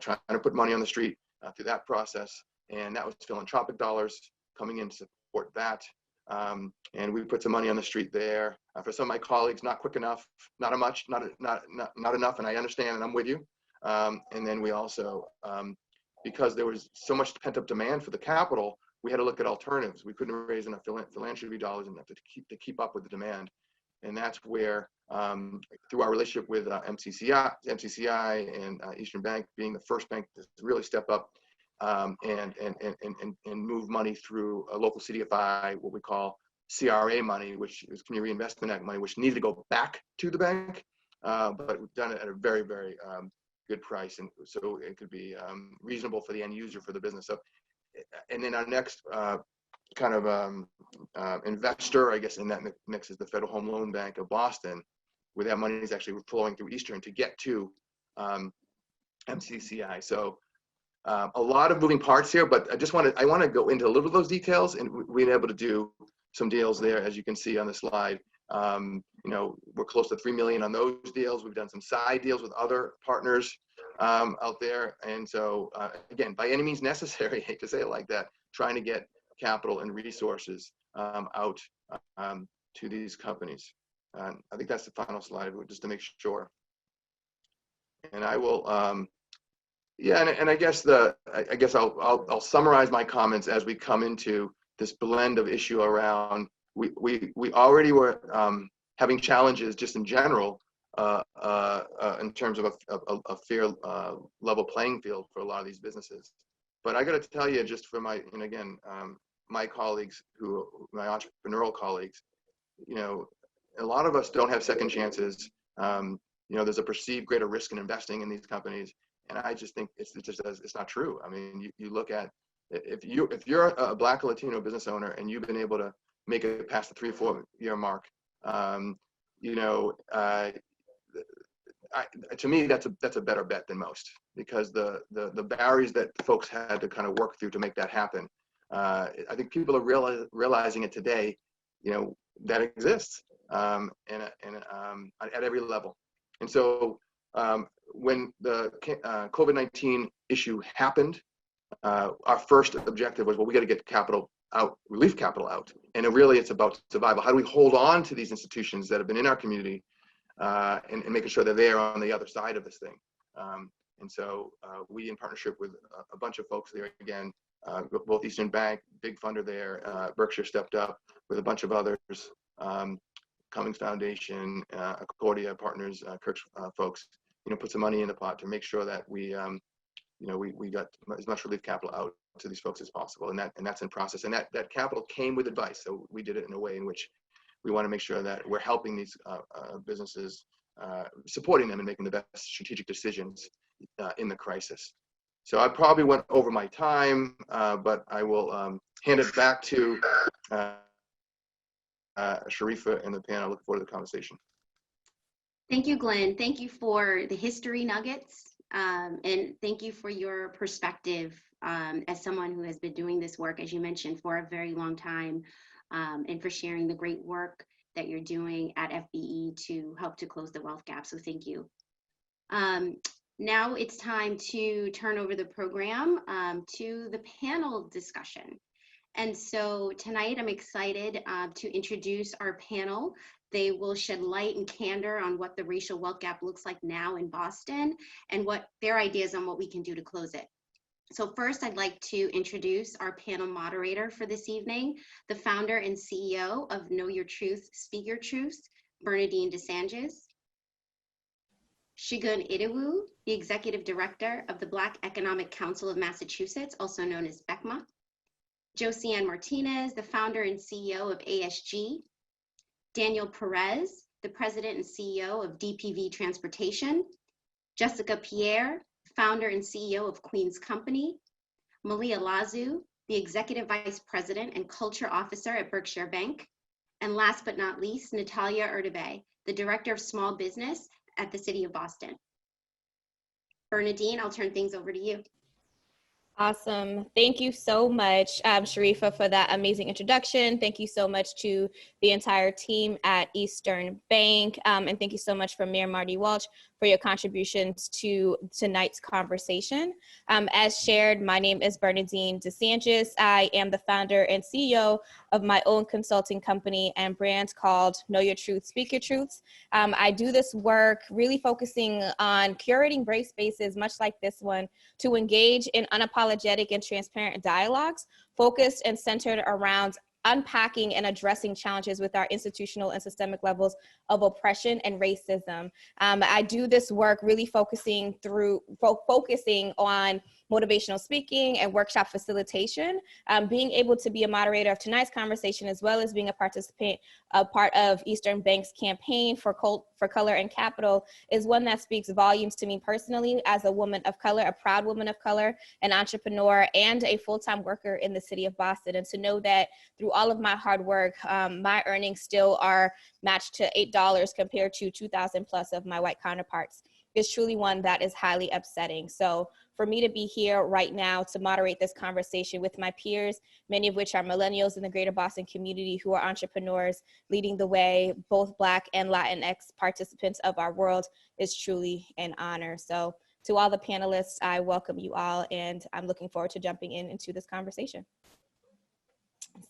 [SPEAKER 10] trying to put money on the street through that process. And that was philanthropic dollars coming in to support that. And we put some money on the street there. For some of my colleagues, not quick enough, not enough, and I understand, and I'm with you. And then we also, because there was so much pent-up demand for the capital, we had to look at alternatives. We couldn't raise enough philanthropy dollars enough to keep up with the demand. And that's where, through our relationship with MCCI and EasternBank being the first bank to really step up and move money through a local CDFI, what we call CRA money, which is Community Reinvestment Act money, which needed to go back to the bank, but we've done it at a very, very good price, and so it could be reasonable for the end user, for the business. So, and then our next kind of investor, I guess, in that mix is the Federal Home Loan Bank of Boston, where that money is actually flowing through Eastern to get to MCCI. So a lot of moving parts here, but I want to go into a little of those details, and we've been able to do some deals there, as you can see on the slide. We're close to 3 million on those deals. We've done some side deals with other partners out there. And so again, by any means necessary, I hate to say it like that, trying to get capital and resources out to these companies. I think that's the final slide, just to make sure. And I will, and I guess I'll summarize my comments as we come into this blend of issue around. We already were having challenges just in general in terms of a fair level playing field for a lot of these businesses. But I got to tell you, just for my colleagues, my entrepreneurial colleagues, a lot of us don't have second chances. There's a perceived greater risk in investing in these companies, and I just think it's not true. I mean, you look at, if you're a Black or Latino business owner and you've been able to make it past the 3-4 year mark, to me that's a better bet than most, because the barriers that folks had to kind of work through to make that happen. I think people are realizing it today, that exists, and at every level. And so when the COVID-19 issue happened, our first objective was, well, we got to get capital out, relief capital out. And it's about survival. How do we hold on to these institutions that have been in our community and making sure that they are on the other side of this thing? And so we, in partnership with a bunch of folks there, again, both EasternBank, big funder there, Berkshire stepped up with a bunch of others, Cummings Foundation, Accordia Partners, Kirk's folks, put some money in the pot to make sure that we got as much relief capital out to these folks as possible, and that's in process. And that capital came with advice, so we did it in a way in which we want to make sure that we're helping these businesses, supporting them and making the best strategic decisions in the crisis. So I probably went over my time, but I will hand it back to Sharifa and the panel. I look forward to the conversation.
[SPEAKER 3] Thank you, Glenn. Thank you for the history nuggets, and thank you for your perspective as someone who has been doing this work, as you mentioned, for a very long time, and for sharing the great work that you're doing at FBE to help to close the wealth gap. So thank you. Now it's time to turn over the program to the panel discussion. And so tonight I'm excited to introduce our panel. They will shed light and candor on what the racial wealth gap looks like now in Boston and what their ideas on what we can do to close it. So first, I'd like to introduce our panel moderator for this evening, the founder and CEO of Know Your Truth, Speak Your Truth, Bernadine De Sanchez. Shigun Idiwu, the Executive Director of the Black Economic Council of Massachusetts, also known as BECMA. Josiane Martinez, the founder and CEO of ASG. Daniel Perez, the President and CEO of DPV Transportation. Jessica Pierre, founder and CEO of Queen's Company. Malia Lazu, the Executive Vice President and Culture Officer at Berkshire Bank. And last but not least, Natalia Erdebe, the Director of Small Business at the City of Boston. Bernadine, I'll turn things over to you.
[SPEAKER 11] Awesome. Thank you so much, Sharifa, for that amazing introduction. Thank you so much to the entire team at Eastern Bank. And thank you so much for Mayor Marty Walsh for your contributions to tonight's conversation. As shared, my name is Bernadine De Sanchez. I am the founder and CEO of my own consulting company and brand called Know Your Truth, Speak Your Truths. I do this work really focusing on curating brave spaces, much like this one, to engage in unapologetic and transparent dialogues, focused and centered around unpacking and addressing challenges with our institutional and systemic levels of oppression and racism. I do this work really focusing on motivational speaking and workshop facilitation. Being able to be a moderator of tonight's conversation, as well as being a participant, a part of Eastern Bank's campaign for color and capital, is one that speaks volumes to me personally as a woman of color, a proud woman of color, an entrepreneur, and a full-time worker in the city of Boston. And to know that through all of my hard work, my earnings still are matched to $8 compared to 2,000 plus of my white counterparts is truly one that is highly upsetting. So for me to be here right now to moderate this conversation with my peers, many of which are millennials in the greater Boston community who are entrepreneurs leading the way, both Black and Latinx participants of our world, is truly an honor. So to all the panelists, I welcome you all, and I'm looking forward to jumping into this conversation.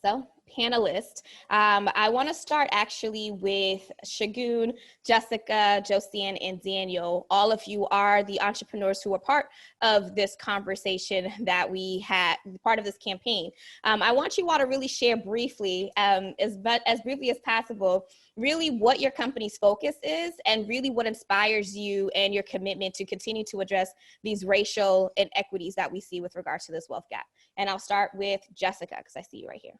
[SPEAKER 11] So, panelists, I want to start actually with Shigun, Jessica, Josiane, and Daniel. All of you are the entrepreneurs who are part of this conversation that we had, part of this campaign. I want you all to really share briefly, as briefly as possible, really what your company's focus is and really what inspires you and your commitment to continue to address these racial inequities that we see with regards to this wealth gap. And I'll start with Jessica, because I see you right here.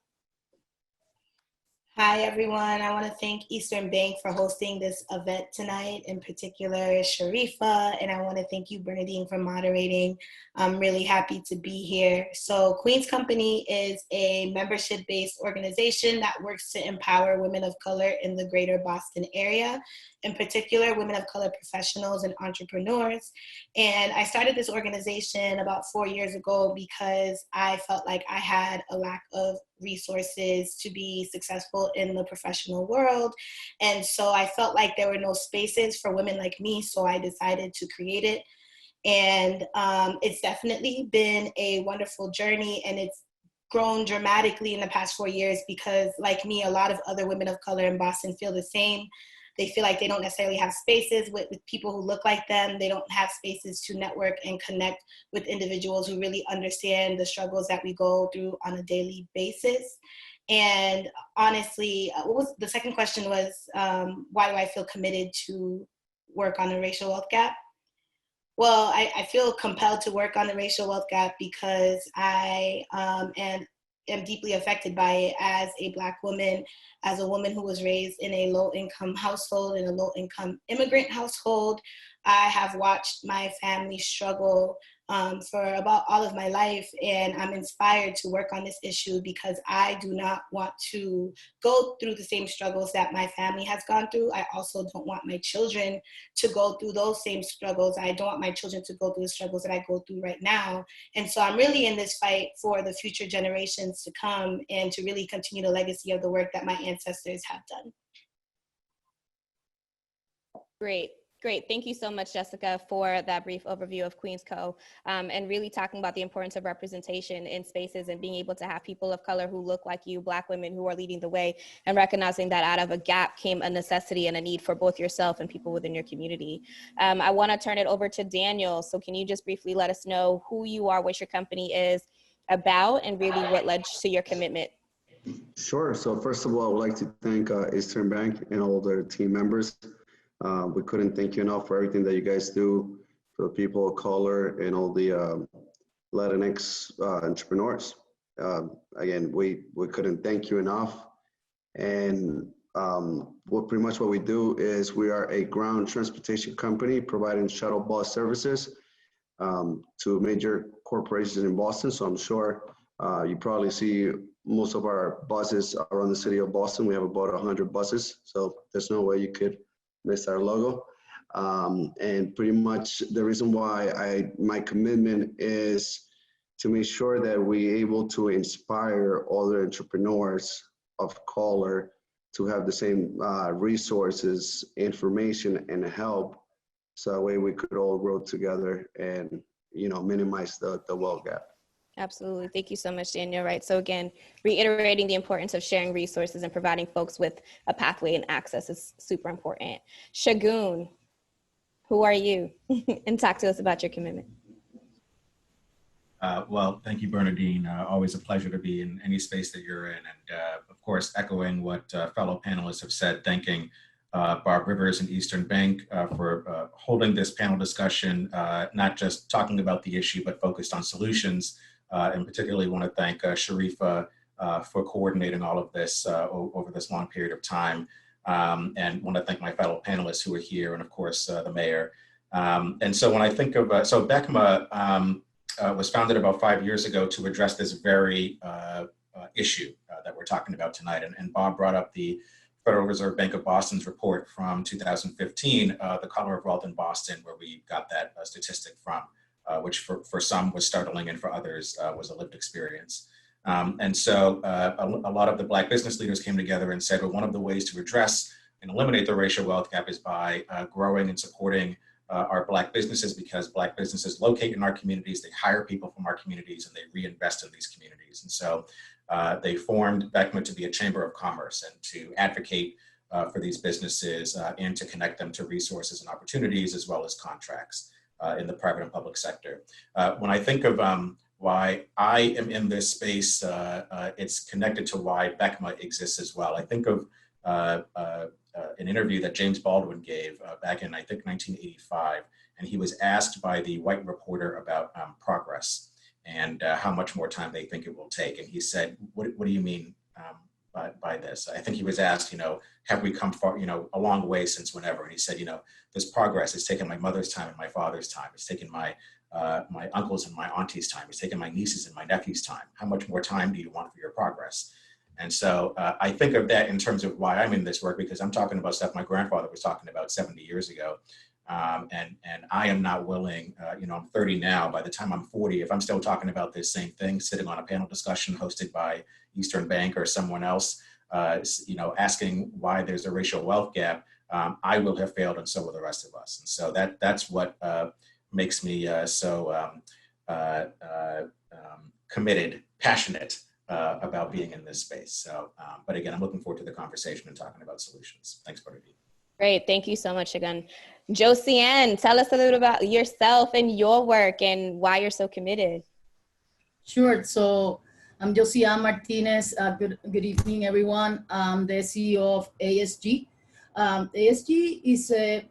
[SPEAKER 8] Hi, everyone. I want to thank Eastern Bank for hosting this event tonight, in particular Sharifa, and I want to thank you, Bernadine, for moderating. I'm really happy to be here. So Queen's Company is a membership-based organization that works to empower women of color in the greater Boston area, in particular women of color professionals and entrepreneurs. And I started this organization about 4 years ago because I felt like I had a lack of resources to be successful in the professional world. And so I felt like there were no spaces for women like me, so I decided to create it. And it's definitely been a wonderful journey, and it's grown dramatically in the past 4 years because, like me, a lot of other women of color in Boston feel the same. They feel like they don't necessarily have spaces with people who look like them. They don't have spaces to network and connect with individuals who really understand the struggles that we go through on a daily basis. And honestly, the second question was, why do I feel committed to work on the racial wealth gap? Well, I feel compelled to work on the racial wealth gap because I am deeply affected by it as a Black woman, as a woman who was raised in a low-income household, in a low-income immigrant household. I have watched my family struggle for about all of my life, and I'm inspired to work on this issue because I do not want to go through the same struggles that my family has gone through. I also don't want my children to go through those same struggles. I don't want my children to go through the struggles that I go through right now. And so I'm really in this fight for the future generations to come and to really continue the legacy of the work that my ancestors have done.
[SPEAKER 11] Great. Great. Thank you so much, Jessica, for that brief overview of Queens Co. And really talking about the importance of representation in spaces and being able to have people of color who look like you, Black women who are leading the way, and recognizing that out of a gap came a necessity and a need for both yourself and people within your community. I want to turn it over to Daniel. So can you just briefly let us know who you are, what your company is about, and really what led to your commitment?
[SPEAKER 12] Sure. So first of all, I would like to thank EasternBank and all their team members. We couldn't thank you enough for everything that you guys do for the people of color and all the Latinx entrepreneurs. Again, we couldn't thank you enough. And pretty much what we do is we are a ground transportation company providing shuttle bus services to major corporations in Boston. So I'm sure you probably see most of our buses around the city of Boston. We have about 100 buses. So there's no way you could miss our logo. And pretty much the reason why my commitment is to make sure that we're able to inspire other entrepreneurs of color to have the same resources, information, and help. So that way we could all grow together and, you know, minimize the wealth gap.
[SPEAKER 11] Absolutely. Thank you so much, Daniel. Right. So again, reiterating the importance of sharing resources and providing folks with a pathway and access is super important. Shagun, who are you? And talk to us about your commitment.
[SPEAKER 13] Well, thank you, Bernadine. Always a pleasure to be in any space that you're in. And of course, echoing what fellow panelists have said, thanking Barb Rivers and EasternBank for holding this panel discussion, not just talking about the issue, but focused on solutions. And particularly want to thank Sharifa for coordinating all of this over this long period of time. And want to thank my fellow panelists who are here, and of course, the mayor. And so when I think of, so BECMA was founded about 5 years ago to address this very issue that we're talking about tonight. And Bob brought up the Federal Reserve Bank of Boston's report from 2015, The Color of Wealth in Boston, where we got that statistic from. Which for some was startling and for others was a lived experience. And so a lot of the Black business leaders came together and said, well, one of the ways to address and eliminate the racial wealth gap is by growing and supporting our Black businesses, because Black businesses locate in our communities, they hire people from our communities, and they reinvest in these communities. And so they formed BECMA to be a chamber of commerce and to advocate for these businesses and to connect them to resources and opportunities, as well as contracts. In the private and public sector. When I think of why I am in this space, it's connected to why BECMA exists as well. I think of an interview that James Baldwin gave back in, I think, 1985, and he was asked by the white reporter about progress and how much more time they think it will take. And he said, what do you mean by this? I think he was asked, you know, have we come far, you know, a long way since whenever? And he said, you know, this progress has taken my mother's time and my father's time. It's taken my my uncles and my aunties' time. It's taken my nieces and my nephews' time. How much more time do you want for your progress? And so I think of that in terms of why I'm in this work, because I'm talking about stuff my grandfather was talking about 70 years ago. And I am not willing, you know, I'm 30 now, by the time I'm 40, if I'm still talking about this same thing, sitting on a panel discussion hosted by EasternBank or someone else, you know, asking why there's a racial wealth gap, I will have failed, and so will the rest of us. And so that's what makes me so committed, passionate about being in this space. So, but again, I'm looking forward to the conversation and talking about solutions. Thanks, Bernadine.
[SPEAKER 11] Great, thank you so much, Shagun. Josiane, tell us a little about yourself and your work and why you're so committed.
[SPEAKER 14] Sure, so I'm Josiane Martinez. Good evening, everyone. I'm the CEO of ASG. ASG is a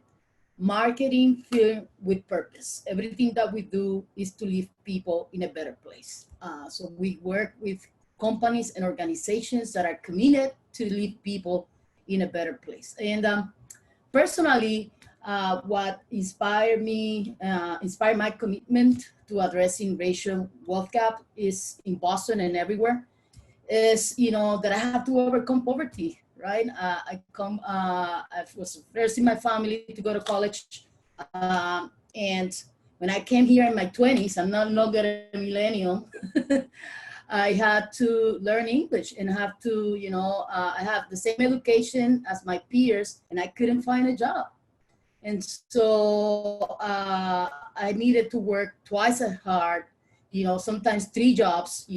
[SPEAKER 14] marketing firm with purpose. Everything that we do is to leave people in a better place. So we work with companies and organizations that are committed to leave people in a better place. And personally, what inspired my commitment to addressing racial wealth gap is in Boston and everywhere, is, you know, that I have to overcome poverty, right? I was first in my family to go to college. And when I came here in my 20s, I'm no longer a millennial. I had to learn English and have to, you know, I have the same education as my peers, and I couldn't find a job. And so I needed to work twice as hard, sometimes 3 jobs,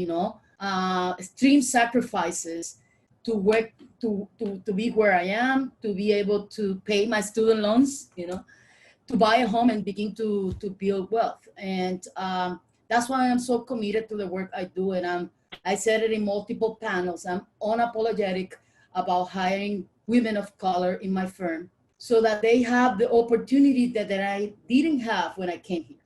[SPEAKER 14] extreme sacrifices to work, to be where I am, to be able to pay my student loans, to buy a home and begin to build wealth. And that's why I'm so committed to the work I do. And I said it in multiple panels. I'm unapologetic about hiring women of color in my firm so that they have the opportunity that I didn't have when I came here.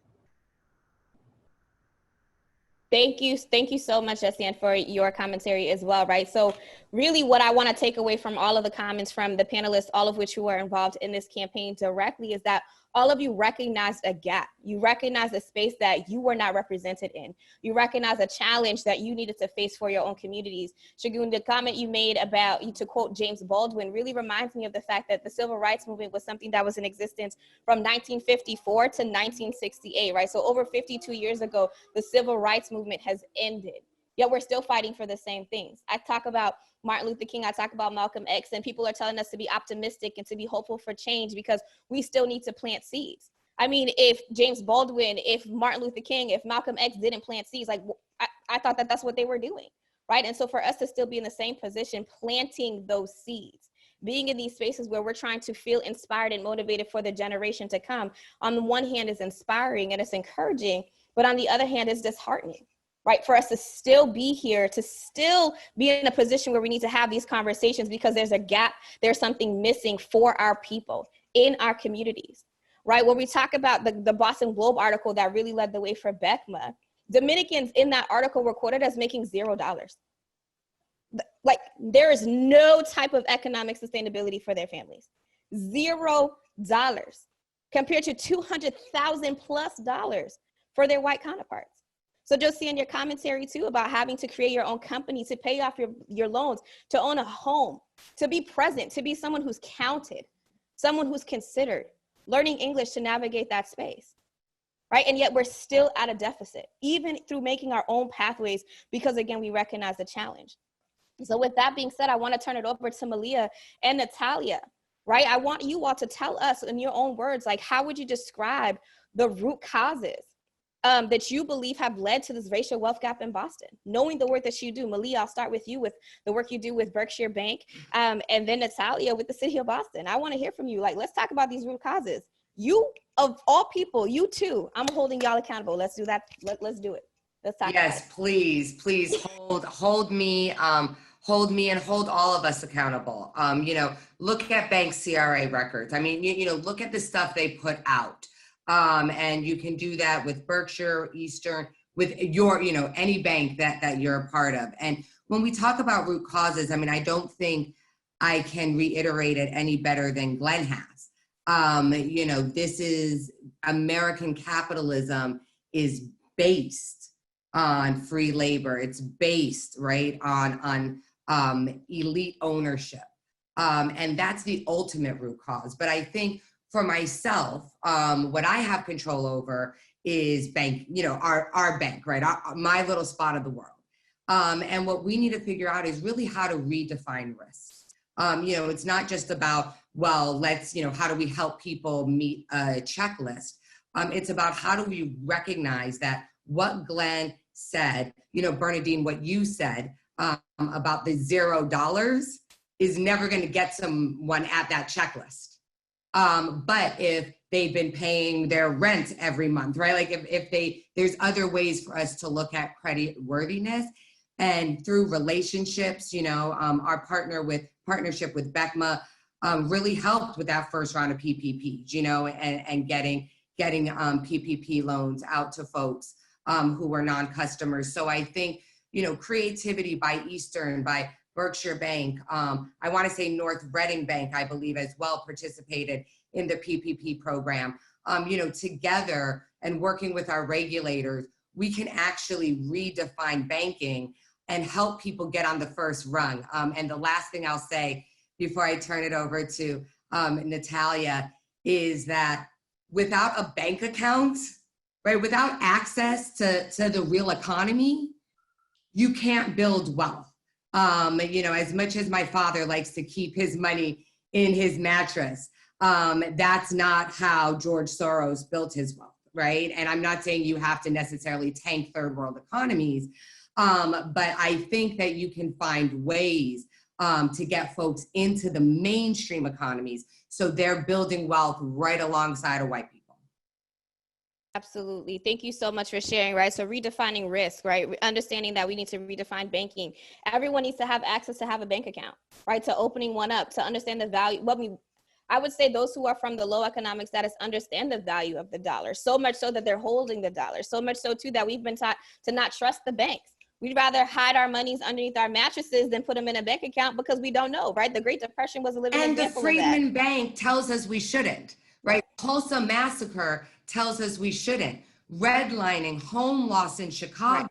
[SPEAKER 11] Thank you so much, Jessiane, for your commentary as well, right? So really what I want to take away from all of the comments from the panelists, all of which who are involved in this campaign directly, is that all of you recognized a gap. You recognized a space that you were not represented in. You recognize a challenge that you needed to face for your own communities. Shagun, the comment you made about, to quote James Baldwin, really reminds me of the fact that the civil rights movement was something that was in existence from 1954 to 1968, right? So over 52 years ago, the civil rights movement has ended. Yet we're still fighting for the same things. I talk about Martin Luther King, I talk about Malcolm X, and people are telling us to be optimistic and to be hopeful for change because we still need to plant seeds. I mean, if James Baldwin, if Martin Luther King, if Malcolm X didn't plant seeds, like I thought that that's what they were doing, right? And so for us to still be in the same position, planting those seeds, being in these spaces where we're trying to feel inspired and motivated for the generation to come, on the one hand is inspiring and it's encouraging, but on the other hand is disheartening. Right, for us to still be here, to still be in a position where we need to have these conversations because there's a gap, there's something missing for our people in our communities, right? When we talk about the Boston Globe article that really led the way for BECMA, Dominicans in that article were quoted as making $0. Like there is no type of economic sustainability for their families. $0 compared to $200,000 plus for their white counterparts. So Josiane, your commentary too about having to create your own company, to pay off your loans, to own a home, to be present, to be someone who's counted, someone who's considered, learning English to navigate that space, right? And yet we're still at a deficit, even through making our own pathways, because again, we recognize the challenge. So with that being said, I want to turn it over to Malia and Natalia, right? I want you all to tell us in your own words, like how would you describe the root causes that you believe have led to this racial wealth gap in Boston, knowing the work that you do? Malia, I'll start with you with the work you do with Berkshire Bank, and then Natalia with the city of Boston. I want to hear from you. Like, let's talk about these root causes. You, of all people, you too, I'm holding y'all accountable. Let's do that. Let's do it. Let's talk.
[SPEAKER 15] Yes, please hold me and hold all of us accountable. Look at bank CRA records. I mean, look at the stuff they put out. And you can do that with Berkshire, Eastern, with your, any bank that you're a part of. And when we talk about root causes, I mean, I don't think I can reiterate it any better than Glenn has. This is American capitalism is based on free labor. It's based, right, on elite ownership. And that's the ultimate root cause. But I think for myself, what I have control over is bank, our bank, right? My little spot of the world. And what we need to figure out is really how to redefine risk. It's not just about, well, let's, how do we help people meet a checklist? It's about how do we recognize that what Glenn said, Bernadine, what you said about the $0 is never going to get someone at that checklist. But if they've been paying their rent every month, right? Like there's other ways for us to look at credit worthiness, and through relationships, our partnership with BECMA really helped with that first round of PPPs, and getting PPP loans out to folks who were non-customers. So I think, creativity by Eastern, by Berkshire Bank, I want to say North Reading Bank, I believe as well participated in the PPP program. Together and working with our regulators, we can actually redefine banking and help people get on the first rung. And the last thing I'll say before I turn it over to Natalia is that without a bank account, right, without access to the real economy, you can't build wealth. As much as my father likes to keep his money in his mattress, That's not how George Soros built his wealth, right? And I'm not saying you have to necessarily tank third world economies, but I think that you can find ways to get folks into the mainstream economies so they're building wealth right alongside of white people.
[SPEAKER 11] Absolutely. Thank you so much for sharing, right? So redefining risk, right? Understanding that we need to redefine banking. Everyone needs to have access to have a bank account, right? To opening one up, to understand the value. I would say those who are from the low economic status understand the value of the dollar, so much so that they're holding the dollar, so much so too that we've been taught to not trust the banks. We'd rather hide our monies underneath our mattresses than put them in a bank account because we don't know, right? The Great Depression was a living example of that.
[SPEAKER 15] And the Freedman Bank tells us we shouldn't, right? Tulsa Massacre tells us we shouldn't. Redlining, home loss in Chicago,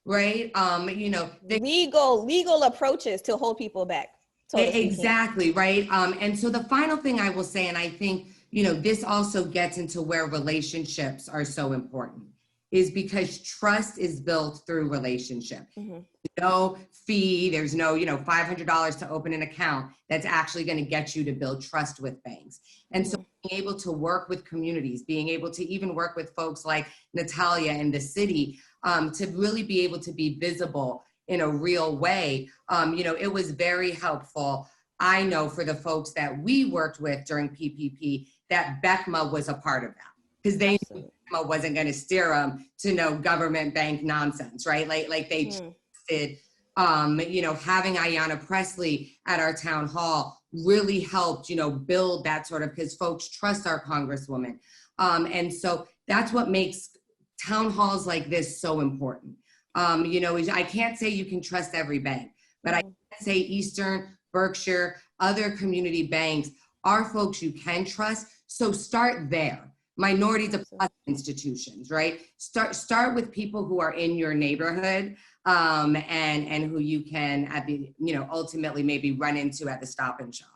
[SPEAKER 15] right? You know,
[SPEAKER 11] legal approaches to hold people back.
[SPEAKER 15] Exactly, right? And so the final thing I will say, and I think, you know, this also gets into where relationships are so important, is because trust is built through relationship.
[SPEAKER 11] Mm-hmm.
[SPEAKER 15] No fee, there's no, you know, $500 to open an account that's actually going to get you to build trust with banks. And so being able to work with communities, being able to even work with folks like Natalia in the city, to really be able to be visible in a real way. You know, it was very helpful. I know for the folks that we worked with during PPP, that BECMA was a part of that, because they knew BECMA wasn't going to steer them to no government bank nonsense, right? Like they trusted, you know, having Ayanna Pressley at our town hall really helped, you know, build that sort of, because folks trust our Congresswoman. And so that's what makes town halls like this so important. You know, I can't say you can trust every bank, but I can say Eastern, Berkshire, other community banks are folks you can trust. So start there. Minority deposit institutions, right? Start with people who are in your neighborhood, and who you can you know, ultimately maybe run into at the Stop and Shop.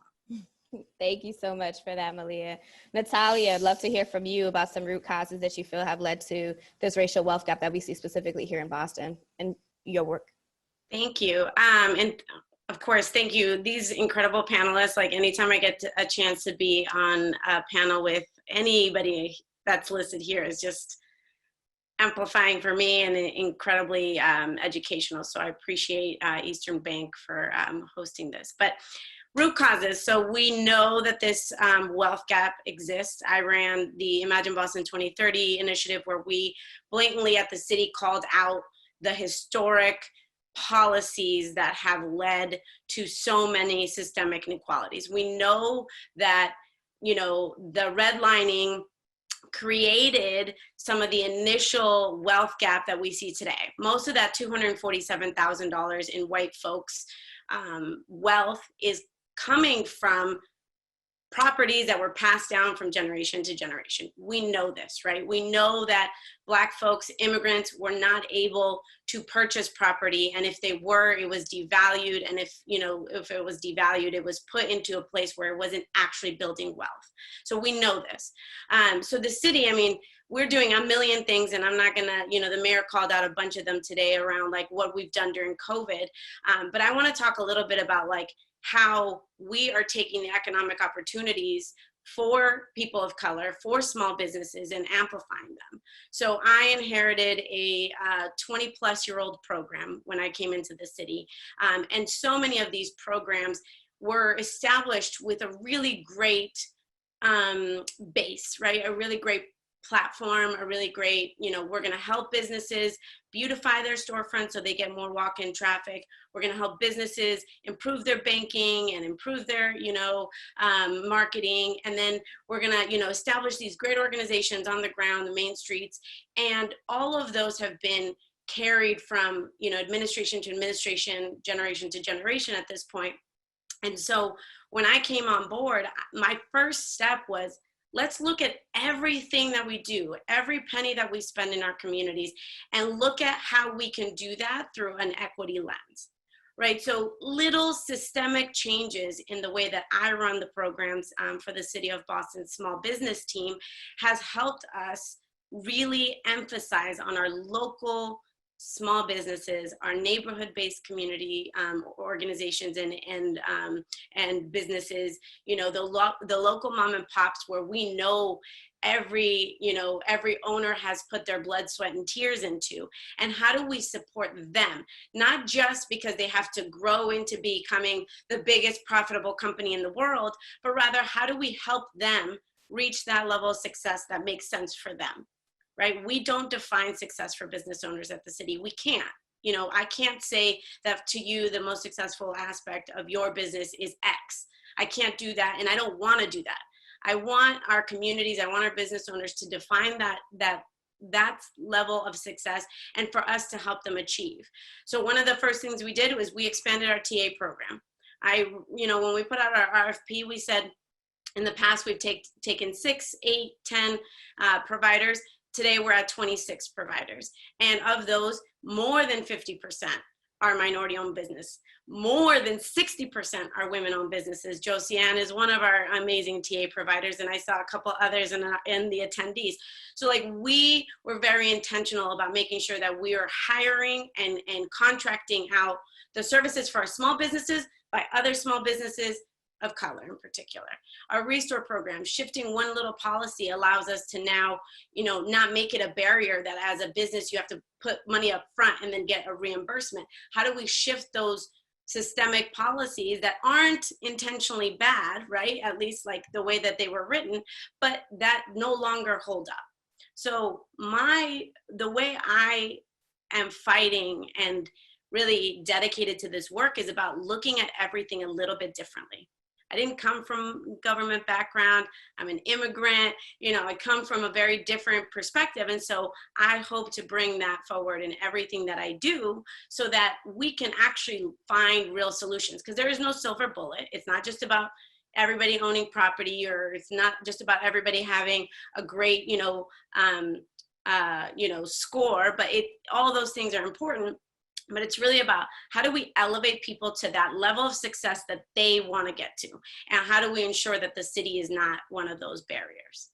[SPEAKER 11] Thank you so much for that, Malia. Natalia, I'd love to hear from you about some root causes that you feel have led to this racial wealth gap that we see specifically here in Boston and your work.
[SPEAKER 16] Thank you. And of course, thank you. These incredible panelists, like anytime I get a chance to be on a panel with anybody that's listed here is just amplifying for me and incredibly educational. So I appreciate EasternBank for hosting this. But root causes. So we know that this wealth gap exists. I ran the Imagine Boston 2030 initiative where we blatantly at the city called out the historic policies that have led to so many systemic inequalities. We know that, you know, the redlining created some of the initial wealth gap that we see today. Most of that $247,000 in white folks' wealth is coming from properties that were passed down from generation to generation. We know this, right? We know that Black folks, immigrants, were not able to purchase property, and if they were, it was devalued, and if it was devalued, it was put into a place where it wasn't actually building wealth. So we know this. So the city, I mean, we're doing a million things, and I'm not gonna, the mayor called out a bunch of them today around like what we've done during COVID, but I wanna talk a little bit about like how we are taking the economic opportunities for people of color, for small businesses, and amplifying them. So I inherited a 20-plus-year-old program when I came into the city. And so many of these programs were established with a really great base, right? A really great platform, a really great, we're gonna help businesses beautify their storefront so they get more walk-in traffic. We're gonna help businesses improve their banking and improve their, marketing. And then we're gonna, establish these great organizations on the ground, the main streets. And all of those have been carried from, administration to administration, generation to generation at this point. And so when I came on board, my first step was, let's look at everything that we do, every penny that we spend in our communities, and look at how we can do that through an equity lens, right? So little systemic changes in the way that I run the programs for the City of Boston small business team has helped us really emphasize on our local small businesses, our neighborhood-based community organizations and businesses, you know, the local mom and pops where we know every owner has put their blood, sweat, and tears into, and how do we support them? Not just because they have to grow into becoming the biggest profitable company in the world, but rather how do we help them reach that level of success that makes sense for them, right? We don't define success for business owners at the city. We can't. You know, I can't say that to you the most successful aspect of your business is X. I can't do that, and I don't want to do that. I want our communities, I want our business owners to define that level of success and for us to help them achieve. So one of the first things we did was we expanded our TA program. When we put out our RFP, we said in the past we've taken 6, 8, 10 providers. Today we're at 26 providers. And of those, more than 50% are minority-owned business. More than 60% are women-owned businesses. Josiane is one of our amazing TA providers, and I saw a couple others in the attendees. So like we were very intentional about making sure that we are hiring and contracting out the services for our small businesses by other small businesses of color in particular. Our restore program, shifting one little policy allows us to now, you know, not make it a barrier that as a business you have to put money up front and then get a reimbursement. How do we shift those systemic policies that aren't intentionally bad, right? At least like the way that they were written, but that no longer hold up. So the way I am fighting and really dedicated to this work is about looking at everything a little bit differently. I didn't come from government background. I'm an immigrant. You know, I come from a very different perspective. And so I hope to bring that forward in everything that I do so that we can actually find real solutions, because there is no silver bullet. It's not just about everybody owning property, or it's not just about everybody having a great, score, but all those things are important. But it's really about how do we elevate people to that level of success that they want to get to? And how do we ensure that the city is not one of those barriers?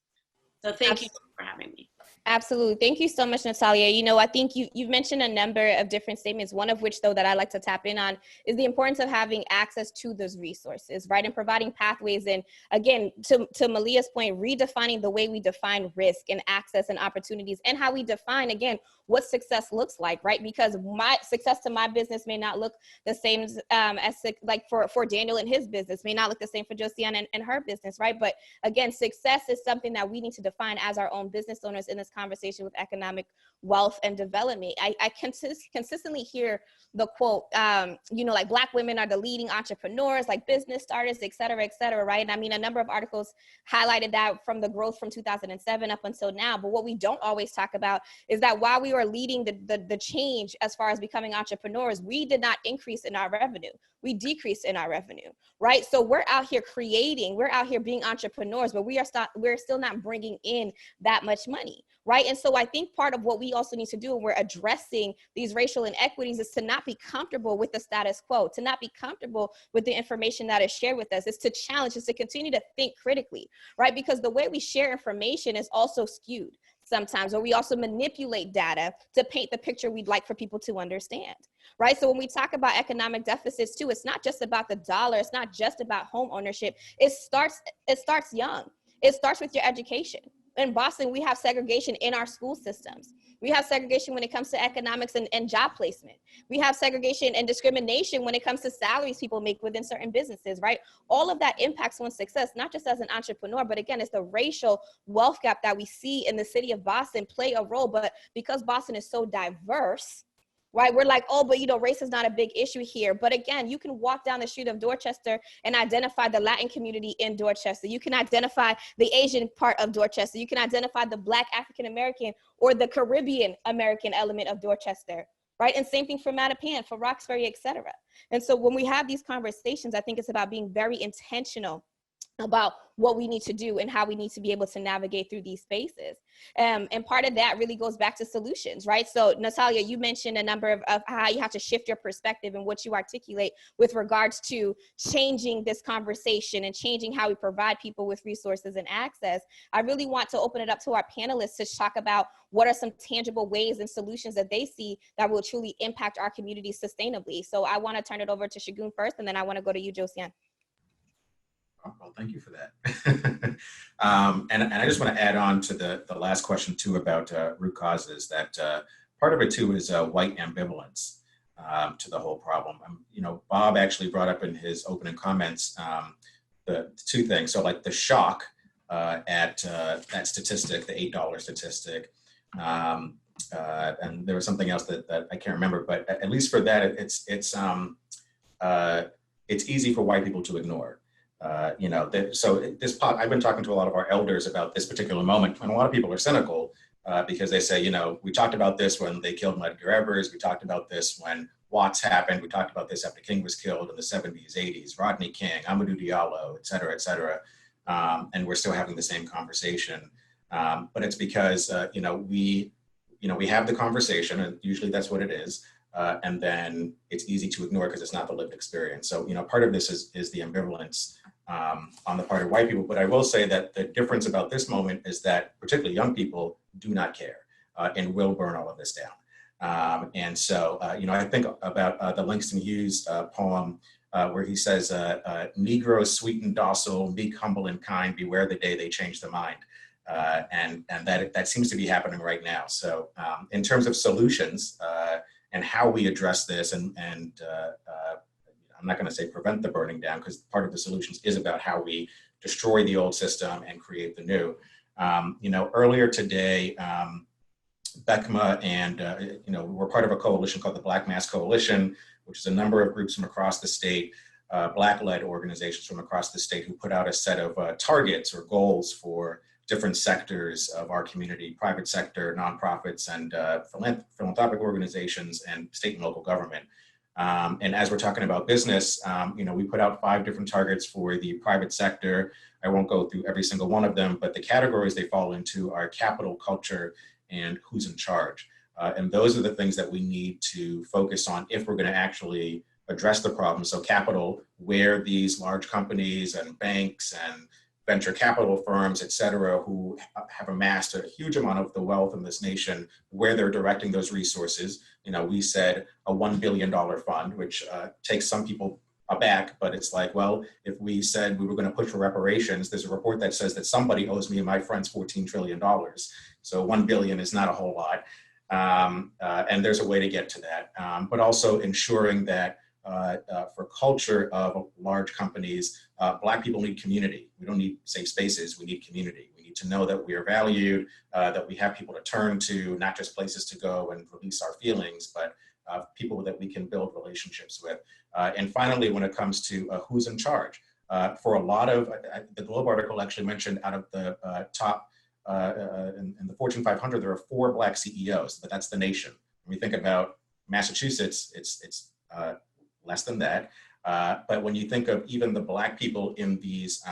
[SPEAKER 16] So thank you for having me.
[SPEAKER 11] Absolutely. Thank you so much, Natalia. You know, I think you've mentioned a number of different statements, one of which, though, that I like to tap in on is the importance of having access to those resources, right? And providing pathways. And again, to Malia's point, redefining the way we define risk and access and opportunities, and how we define, again, what success looks like, right? Because my success to my business may not look the same as like for Daniel and his business, may not look the same for Josiane and her business, right? But again, success is something that we need to define as our own business owners in this conversation with economic wealth and development. I consistently hear the quote, like Black women are the leading entrepreneurs, like business starters, et cetera, right? And I mean, a number of articles highlighted that from the growth from 2007 up until now. But what we don't always talk about is that while we were leading the change as far as becoming entrepreneurs, we did not increase in our revenue. We decreased in our revenue, right? So we're out here we're out here being entrepreneurs, but we're still not bringing in that much money, right? And so I think part of what we also need to do when we're addressing these racial inequities is to not be comfortable with the status quo, to not be comfortable with the information that is shared with us, is to challenge, is to continue to think critically, right? Because the way we share information is also skewed sometimes, or we also manipulate data to paint the picture we'd like for people to understand, right? So when we talk about economic deficits too, it's not just about the dollar, it's not just about home ownership. It starts young. It starts with your education. In Boston, we have segregation in our school systems. We have segregation when it comes to economics and job placement. We have segregation and discrimination when it comes to salaries people make within certain businesses, right? All of that impacts one's success, not just as an entrepreneur, but again, it's the racial wealth gap that we see in the city of Boston play a role. But because Boston is so diverse, right, we're like, oh, but race is not a big issue here. But again, you can walk down the street of Dorchester and identify the Latin community in Dorchester. You can identify the Asian part of Dorchester. You can identify the Black African-American or the Caribbean American element of Dorchester, right? And same thing for Mattapan, for Roxbury, et cetera. And so when we have these conversations, I think it's about being very intentional about what we need to do and how we need to be able to navigate through these spaces. And part of that really goes back to solutions, right? So Natalia, you mentioned a number of how you have to shift your perspective and what you articulate with regards to changing this conversation and changing how we provide people with resources and access. I really want to open it up to our panelists to talk about what are some tangible ways and solutions that they see that will truly impact our community sustainably. So I want to turn it over to Shagun first, and then I want to go to you, Josiane.
[SPEAKER 13] Well, thank you for that. And I just want to add on to the last question too about root causes, that part of it too is white ambivalence to the whole problem. You know, Bob actually brought up in his opening comments the two things. So like the shock at that statistic, the $8 statistic, and there was something else that I can't remember, but at least for that, it's easy for white people to ignore. You know, I've been talking to a lot of our elders about this particular moment, and a lot of people are cynical because they say, you know, we talked about this when they killed Medgar Evers, we talked about this when Watts happened, we talked about this after King was killed in the 70s, 80s, Rodney King, Amadou Diallo, et cetera, and we're still having the same conversation. But it's because, you know, we have the conversation, and usually that's what it is. And then it's easy to ignore because it's not the lived experience. So, you know, part of this is the ambivalence on the part of white people. But I will say that the difference about this moment is that particularly young people do not care and will burn all of this down. And so, you know, I think about the Langston Hughes poem where he says, Negroes sweet and docile, meek, humble, and kind, beware the day they change their mind. And that seems to be happening right now. So in terms of solutions, and how we address this, and I'm not going to say prevent the burning down, because part of the solutions is about how we destroy the old system and create the new. You know, earlier today, BECMA and, you know, we're part of a coalition called the Black Mass Coalition, which is a number of groups from across the state, Black-led organizations from across the state who put out a set of targets or goals for different sectors of our community, private sector, nonprofits, and philanthropic organizations, and state and local government. And as we're talking about business, you know, we put out 5 different targets for the private sector. I won't go through every single one of them, but the categories they fall into are capital, culture, and who's in charge. And those are the things that we need to focus on if we're going to actually address the problem. So capital, where these large companies and banks and venture capital firms, et cetera, who have amassed a huge amount of the wealth in this nation, where they're directing those resources. You know, we said a $1 billion fund, which takes some people aback, but it's like, well, if we said we were going to push for reparations, there's a report that says that somebody owes me and my friends $14 trillion. So 1 billion is not a whole lot. And there's a way to get to that. But also ensuring that for culture of large companies, Black people need community. We don't need safe spaces, we need community. We need to know that we are valued, that we have people to turn to, not just places to go and release our feelings, but people that we can build relationships with. And finally, when it comes to who's in charge, for a lot of, the Globe article actually mentioned out of the top, in the Fortune 500, there are 4 Black CEOs, but that's the nation. When we think about Massachusetts, it's less than that. But when you think of even the Black people in these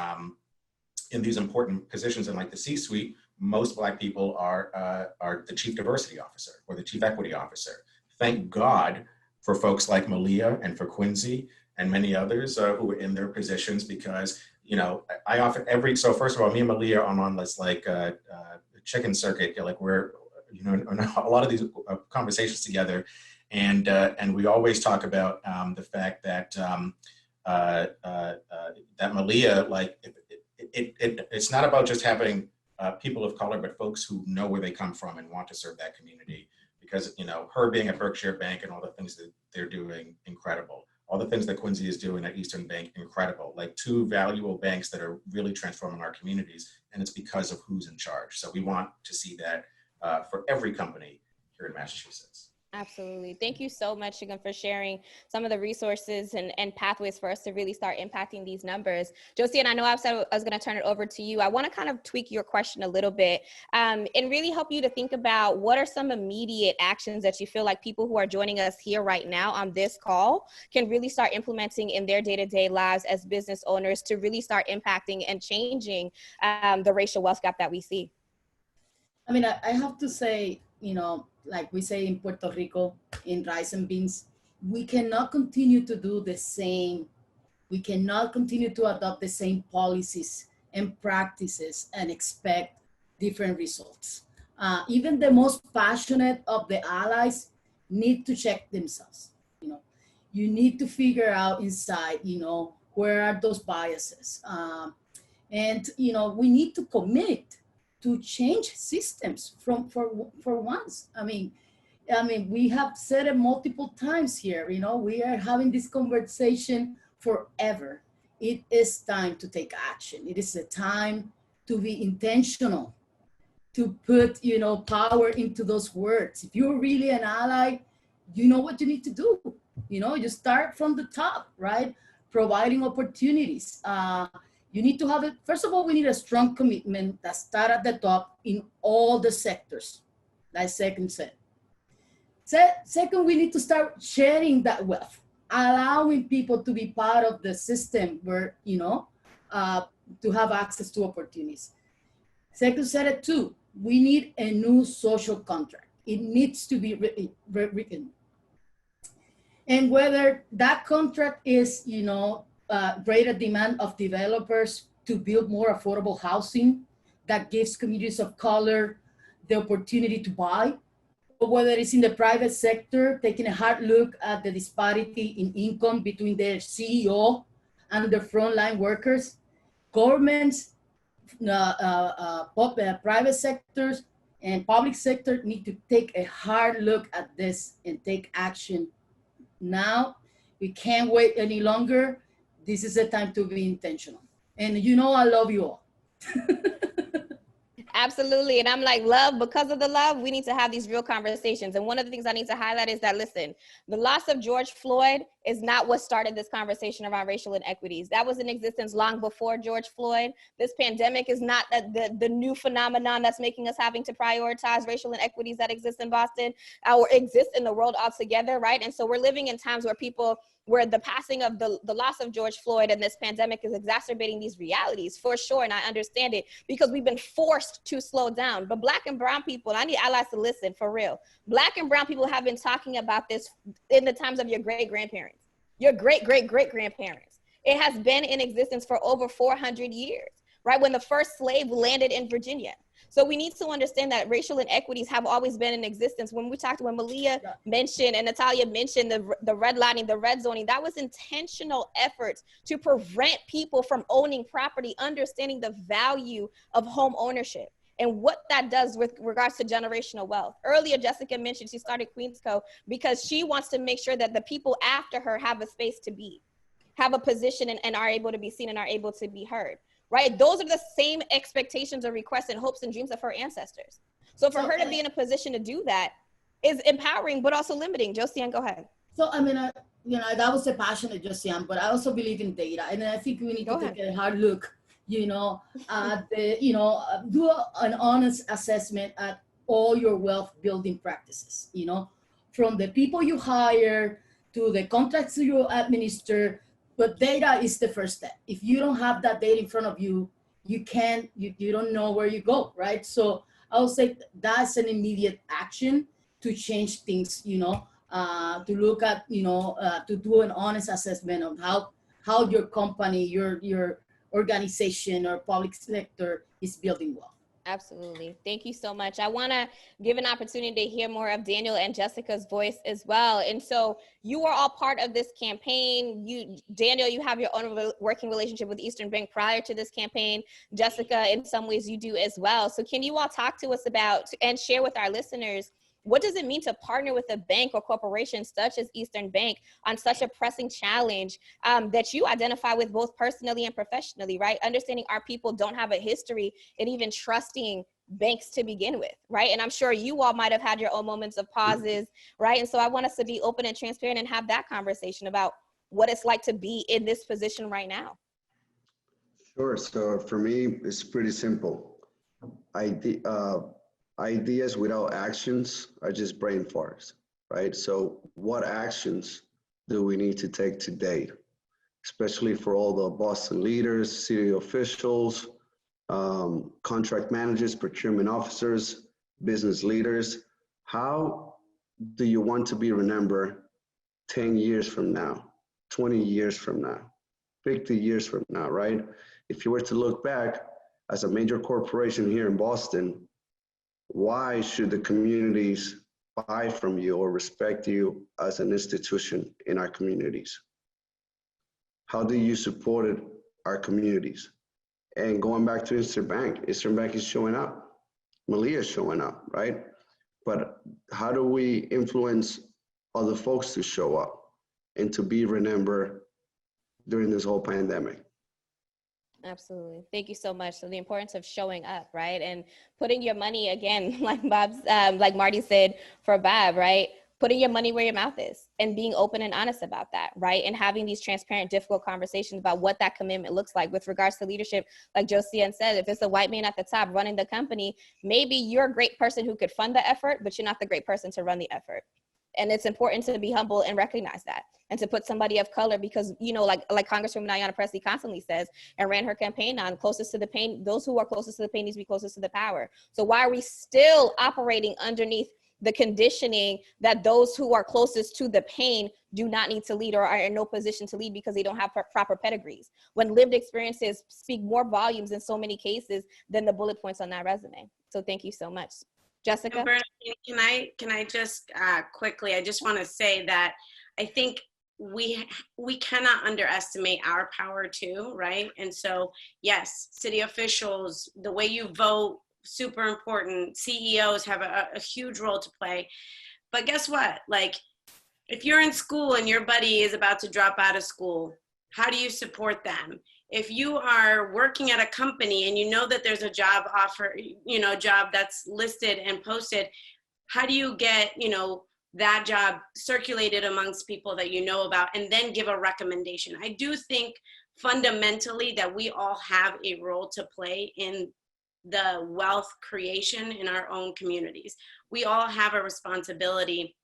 [SPEAKER 13] important positions in like the C-suite, most Black people are the chief diversity officer or the chief equity officer. Thank God for folks like Malia and for Quincy and many others who are in their positions, because, you know, I often so first of all, me and Malia are on this like chicken circuit, like we're, you know, in a lot of these conversations together. And we always talk about the fact that that Malia, like, it's not about just having people of color, but folks who know where they come from and want to serve that community. Because, you know, her being at Berkshire Bank and all the things that they're doing, incredible. All the things that Quincy is doing at Eastern Bank, incredible. Like 2 valuable banks that are really transforming our communities, and it's because of who's in charge. So we want to see that for every company here in Massachusetts.
[SPEAKER 11] Absolutely. Thank you so much, again, for sharing some of the resources and pathways for us to really start impacting these numbers. Josie, and I know I said I was going to turn it over to you. I want to kind of tweak your question a little bit and really help you to think about what are some immediate actions that you feel like people who are joining us here right now on this call can really start implementing in their day-to-day lives as business owners to really start impacting and changing the racial wealth gap that we see.
[SPEAKER 14] I mean, I have to say, like we say in Puerto Rico, in rice and beans, we cannot continue to do the same. We cannot continue to adopt the same policies and practices and expect different results. Even the most passionate of the allies need to check themselves. You need to figure out inside, where are those biases? And we need to commit to change systems for once. I mean, we have said it multiple times here. We are having this conversation forever. It is time to take action. It is a time to be intentional, to put power into those words. If you're really an ally, you know what you need to do. You start from the top, right? Providing opportunities. You need to have it. First of all, we need a strong commitment that start at the top in all the sectors, like Second said. Second, we need to start sharing that wealth, allowing people to be part of the system where, to have access to opportunities. Second said it too. We need a new social contract. It needs to be written. And whether that contract is, greater demand of developers to build more affordable housing that gives communities of color the opportunity to buy, or whether it's in the private sector, taking a hard look at the disparity in income between their CEO and the frontline workers. Governments, private sectors, and public sector need to take a hard look at this and take action now. We can't wait any longer. This is a time to be intentional. And I love you all.
[SPEAKER 11] Absolutely. And I'm like, love, because of the love, we need to have these real conversations. And one of the things I need to highlight is that, listen, the loss of George Floyd is not what started this conversation around racial inequities. That was in existence long before George Floyd. This pandemic is not the new phenomenon that's making us having to prioritize racial inequities that exist in Boston or exist in the world altogether, right? And so we're living in times where the passing of the loss of George Floyd and this pandemic is exacerbating these realities, for sure. And I understand it because we've been forced to slow down. But Black and brown people, and I need allies to listen, for real. Black and brown people have been talking about this in the times of your great-grandparents, your great-great-great-grandparents. It has been in existence for over 400 years, right? When the first slave landed in Virginia. So we need to understand that racial inequities have always been in existence. When Malia mentioned and Natalia mentioned the redlining, the red zoning, that was intentional efforts to prevent people from owning property, understanding the value of home ownership and what that does with regards to generational wealth. Earlier, Jessica mentioned she started Queens Co. because she wants to make sure that the people after her have a space to be, have a position and are able to be seen and are able to be heard. Right? Those are the same expectations or requests and hopes and dreams of her ancestors. So for her to be in a position to do that is empowering, but also limiting. Josiane, go ahead.
[SPEAKER 14] So, I mean, that was a passionate Josiane, but I also believe in data. And I think we need to take a hard look, at do an honest assessment at all your wealth building practices, from the people you hire to the contracts you administer. But data is the first step. If you don't have that data in front of you, you don't know where you go, right? So I would say that's an immediate action to change things, to look at, to do an honest assessment of how your company, your organization or public sector is building wealth.
[SPEAKER 11] Absolutely. Thank you so much. I want to give an opportunity to hear more of Daniel and Jessica's voice as well. And so you are all part of this campaign. Daniel, you have your own working relationship with Eastern Bank prior to this campaign. Jessica, in some ways you do as well. So can you all talk to us about and share with our listeners, what does it mean to partner with a bank or corporation such as Eastern Bank on such a pressing challenge that you identify with both personally and professionally, right? Understanding our people don't have a history in even trusting banks to begin with, right? And I'm sure you all might have had your own moments of pauses, right? And so I want us to be open and transparent and have that conversation about what it's like to be in this position right now.
[SPEAKER 12] Sure. So for me, it's pretty simple. Ideas without actions are just brain farts, right? So what actions do we need to take today, especially for all the Boston leaders, city officials, contract managers, procurement officers, business leaders? How do you want to be remembered 10 years from now, 20 years from now, 50 years from now, right? If you were to look back as a major corporation here in Boston, why should the communities buy from you or respect you as an institution in our communities? How do you support our communities? And going back to EasternBank, EasternBank is showing up. Malia is showing up, right? But how do we influence other folks to show up and to be remembered during this whole pandemic?
[SPEAKER 11] Absolutely. Thank you so much. So the importance of showing up, right? And putting your money, again, like like Marty said for Bob, right? Putting your money where your mouth is and being open and honest about that, right? And having these transparent, difficult conversations about what that commitment looks like with regards to leadership. Like Josiane said, if it's a white man at the top running the company, maybe you're a great person who could fund the effort, but you're not the great person to run the effort. And it's important to be humble and recognize that, and to put somebody of color, because, you know, like Congresswoman Ayanna Pressley constantly says and ran her campaign on, closest to the pain, those who are closest to the pain needs to be closest to the power. So why are we still operating underneath the conditioning that those who are closest to the pain do not need to lead or are in no position to lead because they don't have proper pedigrees, when lived experiences speak more volumes in so many cases than the bullet points on that resume? So thank you so much. Jessica?
[SPEAKER 16] Bernadine, can I just quickly, I just want to say that I think we cannot underestimate our power too, right? And so, yes, city officials, the way you vote, super important. CEOs have a huge role to play. But guess what? Like, if you're in school and your buddy is about to drop out of school, how do you support them? If you are working at a company and you know that there's a job offer, you know, job that's listed and posted, how do you get, you know, that job circulated amongst people that you know about and then give a recommendation? I do think fundamentally that we all have a role to play in the wealth creation in our own communities. We all have a responsibility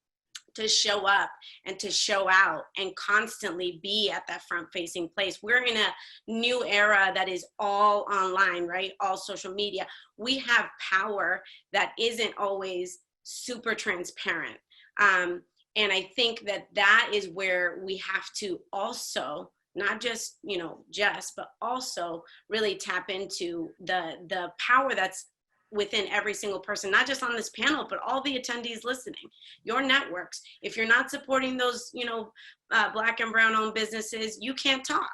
[SPEAKER 16] to show up and to show out and constantly be at that front facing place. We're in a new era that is all online, right? All social media. We have power that isn't always super transparent. And I think that that is where we have to also, not just, you know, but also really tap into the power that's within every single person, not just on this panel, but all the attendees listening, your networks. If you're not supporting those, you know, Black and brown owned businesses, you can't talk,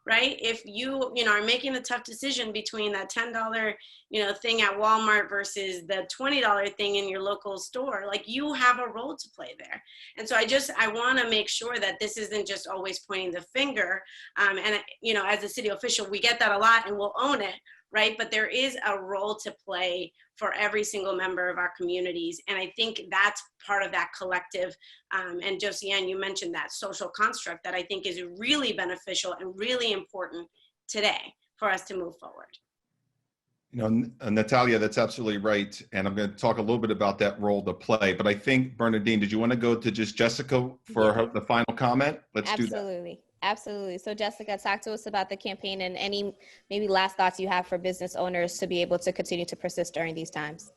[SPEAKER 16] right? If you know, are making a tough decision between that $10, you know, thing at Walmart versus the $20 thing in your local store, like, you have a role to play there. And so I want to make sure that this isn't just always pointing the finger. And, you know, as a city official, we get that a lot and we'll own it, right? But there is a role to play for every single member of our communities. And I think that's part of that collective. And Josiane, you mentioned that social construct that I think is really beneficial and really important today for us to move forward.
[SPEAKER 17] You know, Natalia, that's absolutely right. And I'm going to talk a little bit about that role to play. But I think, Bernadine, did you want to go to just Jessica for the final comment? Let's do that.
[SPEAKER 11] Absolutely. Absolutely. So Jessica, talk to us about the campaign and any maybe last thoughts you have for business owners to be able to continue to persist during these times.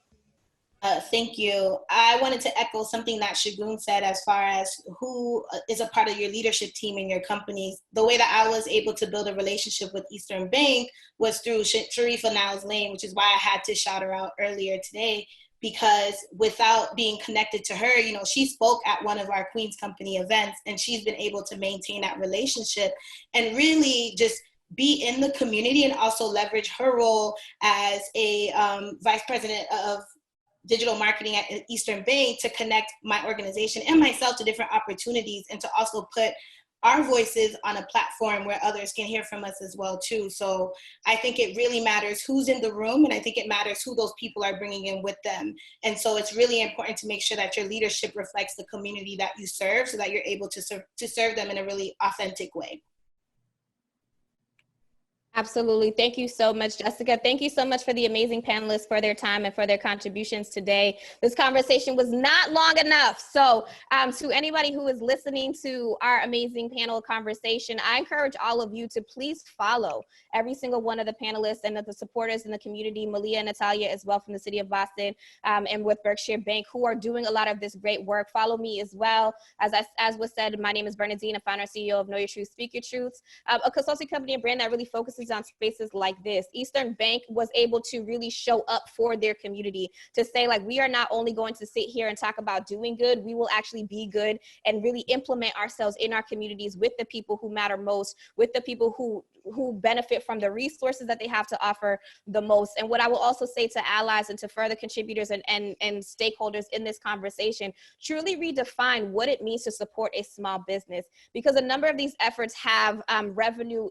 [SPEAKER 8] Thank you. I wanted to echo something that Shagun said as far as who is a part of your leadership team in your companies. The way that I was able to build a relationship with EasternBank was through Sharifa Niles Lane, which is why I had to shout her out earlier today, because without being connected to her, you know, she spoke at one of our Queens Company events, and she's been able to maintain that relationship and really just be in the community and also leverage her role as a vice president of digital marketing at EasternBank to connect my organization and myself to different opportunities, and to also put our voices on a platform where others can hear from us as well too. So I think it really matters who's in the room, and I think it matters who those people are bringing in with them. And so it's really important to make sure that your leadership reflects the community that you serve, so that you're able to serve them in a really authentic way.
[SPEAKER 11] Absolutely. Thank you so much, Jessica. Thank you so much for the amazing panelists for their time and for their contributions today. This conversation was not long enough. So to anybody who is listening to our amazing panel conversation, I encourage all of you to please follow every single one of the panelists and the supporters in the community, Malia and Natalia as well from the city of Boston and with Berkshire Bank, who are doing a lot of this great work. Follow me as well. As was said, my name is Bernadine, founder and CEO of Know Your Truth, Speak Your Truths, a consulting company and brand that really focuses on spaces like this. Eastern Bank was able to really show up for their community, to say, like, we are not only going to sit here and talk about doing good, we will actually be good and really implement ourselves in our communities with the people who matter most, with the people who benefit from the resources that they have to offer the most. And what I will also say to allies and to further contributors and stakeholders in this conversation, truly redefine what it means to support a small business, because a number of these efforts have revenue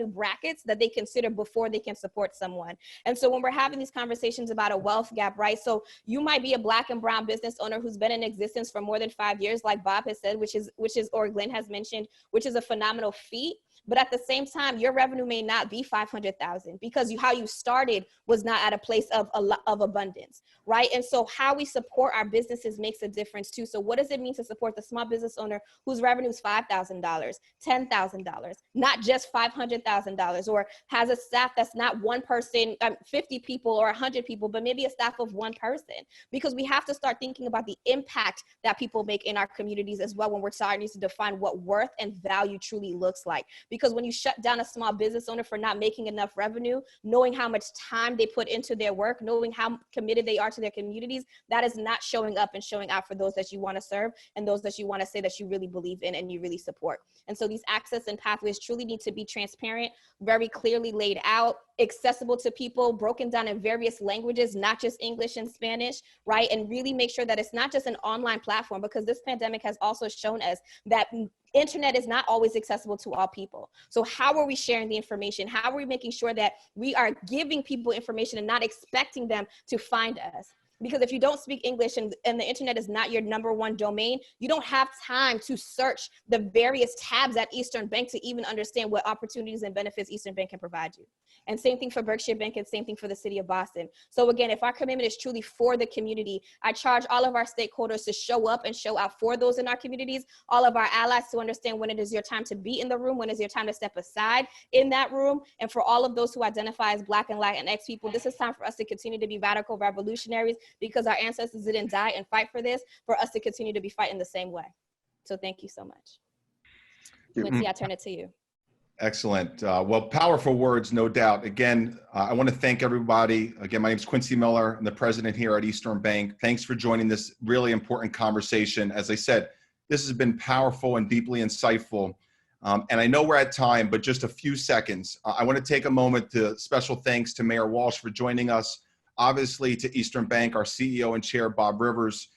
[SPEAKER 11] brackets that they consider before they can support someone. And so when we're having these conversations about a wealth gap, right? So you might be a Black and brown business owner who's been in existence for more than 5 years, like Bob has said, which is, or Glenn has mentioned, which is a phenomenal feat. But at the same time, your revenue may not be 500,000 because how you started was not at a place of abundance, right? And so how we support our businesses makes a difference too. So what does it mean to support the small business owner whose revenue is $5,000, $10,000, not just $500,000, or has a staff that's not one person, 50 people or 100 people, but maybe a staff of one person? Because we have to start thinking about the impact that people make in our communities as well when we're starting to define what worth and value truly looks like. Because when you shut down a small business owner for not making enough revenue, knowing how much time they put into their work, knowing how committed they are to their communities, that is not showing up and showing out for those that you want to serve and those that you want to say that you really believe in and you really support. And so these access and pathways truly need to be transparent, very clearly laid out, accessible to people, broken down in various languages, not just English and Spanish, right? And really make sure that it's not just an online platform, because this pandemic has also shown us that internet is not always accessible to all people. So how are we sharing the information? How are we making sure that we are giving people information and not expecting them to find us? Because if you don't speak English and the internet is not your #1 domain, you don't have time to search the various tabs at Eastern Bank to even understand what opportunities and benefits Eastern Bank can provide you. And same thing for Berkshire Bank and same thing for the city of Boston. So again, if our commitment is truly for the community, I charge all of our stakeholders to show up and show out for those in our communities, all of our allies to understand when it is your time to be in the room, when it is your time to step aside in that room. And for all of those who identify as Black and Latinx people, this is time for us to continue to be radical revolutionaries, because our ancestors didn't die and fight for this, for us to continue to be fighting the same way. So thank you so much. Quincy, I turn it to you.
[SPEAKER 17] Excellent. Well, powerful words, no doubt. Again, I want to thank everybody. Again, my name is Quincy Miller. I'm the president here at Eastern Bank. Thanks for joining this really important conversation. As I said, this has been powerful and deeply insightful. And I know we're at time, but just a few seconds. I want to take a moment to special thanks to Mayor Walsh for joining us. Obviously to Eastern Bank, our CEO and chair, Bob Rivers,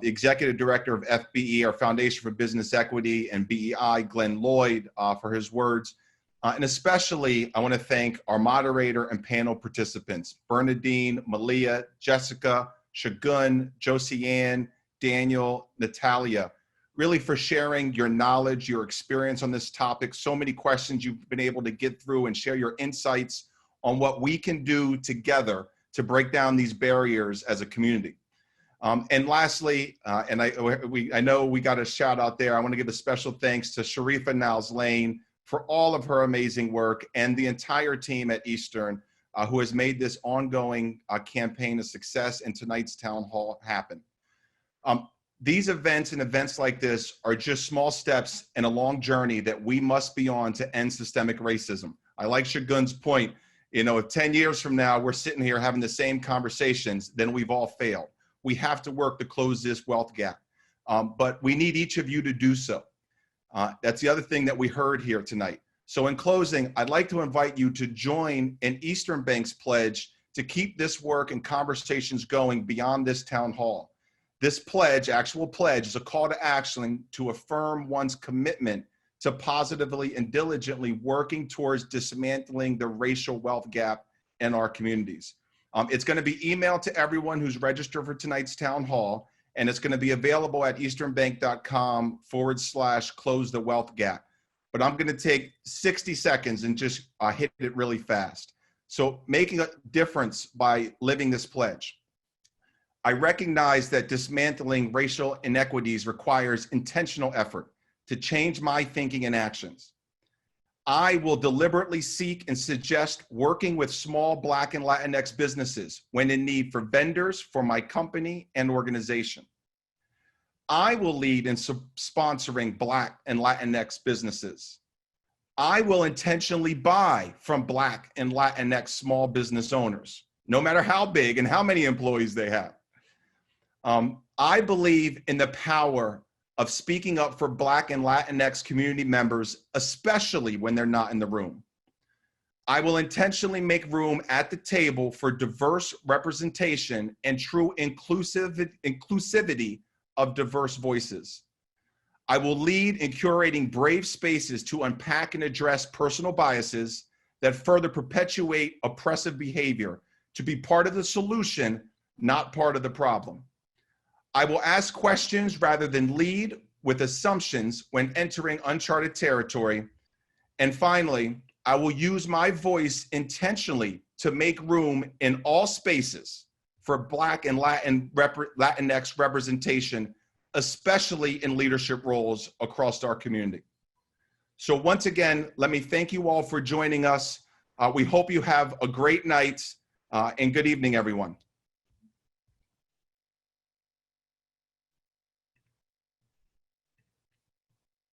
[SPEAKER 17] the executive director of FBE, our Foundation for Business Equity, and BEI, Glenn Lloyd, for his words. And especially, I want to thank our moderator and panel participants, Bernadine, Malia, Jessica, Shagun, Josie Ann, Daniel, Natalia, really for sharing your knowledge, your experience on this topic. So many questions you've been able to get through and share your insights on what we can do together to break down these barriers as a community. And lastly, and I know we got a shout out there, I want to give a special thanks to Sharifa Niles Lane for all of her amazing work and the entire team at Eastern who has made this ongoing campaign a success and tonight's town hall happen. These events and events like this are just small steps in a long journey that we must be on to end systemic racism. I like Shagun's point. You know, if 10 years from now, we're sitting here having the same conversations, then we've all failed. We have to work to close this wealth gap. But we need each of you to do so. That's the other thing that we heard here tonight. So in closing, I'd like to invite you to join in Eastern Bank's pledge to keep this work and conversations going beyond this town hall. This pledge, actual pledge, is a call to action to affirm one's commitment to positively and diligently working towards dismantling the racial wealth gap in our communities. It's going to be emailed to everyone who's registered for tonight's town hall, and it's going to be available at easternbank.com/close the wealth gap. But I'm going to take 60 seconds and just hit it really fast. So making a difference by living this pledge. I recognize that dismantling racial inequities requires intentional effort to change my thinking and actions. I will deliberately seek and suggest working with small Black and Latinx businesses when in need for vendors for my company and organization. I will lead in sponsoring Black and Latinx businesses. I will intentionally buy from Black and Latinx small business owners, no matter how big and how many employees they have. I believe in the power of speaking up for Black and Latinx community members, especially when they're not in the room. I will intentionally make room at the table for diverse representation and true inclusivity of diverse voices. I will lead in curating brave spaces to unpack and address personal biases that further perpetuate oppressive behavior, to be part of the solution, not part of the problem. I will ask questions rather than lead with assumptions when entering uncharted territory. And finally, I will use my voice intentionally to make room in all spaces for Black and Latinx representation, especially in leadership roles across our community. So once again, let me thank you all for joining us. We hope you have a great night and good evening, everyone.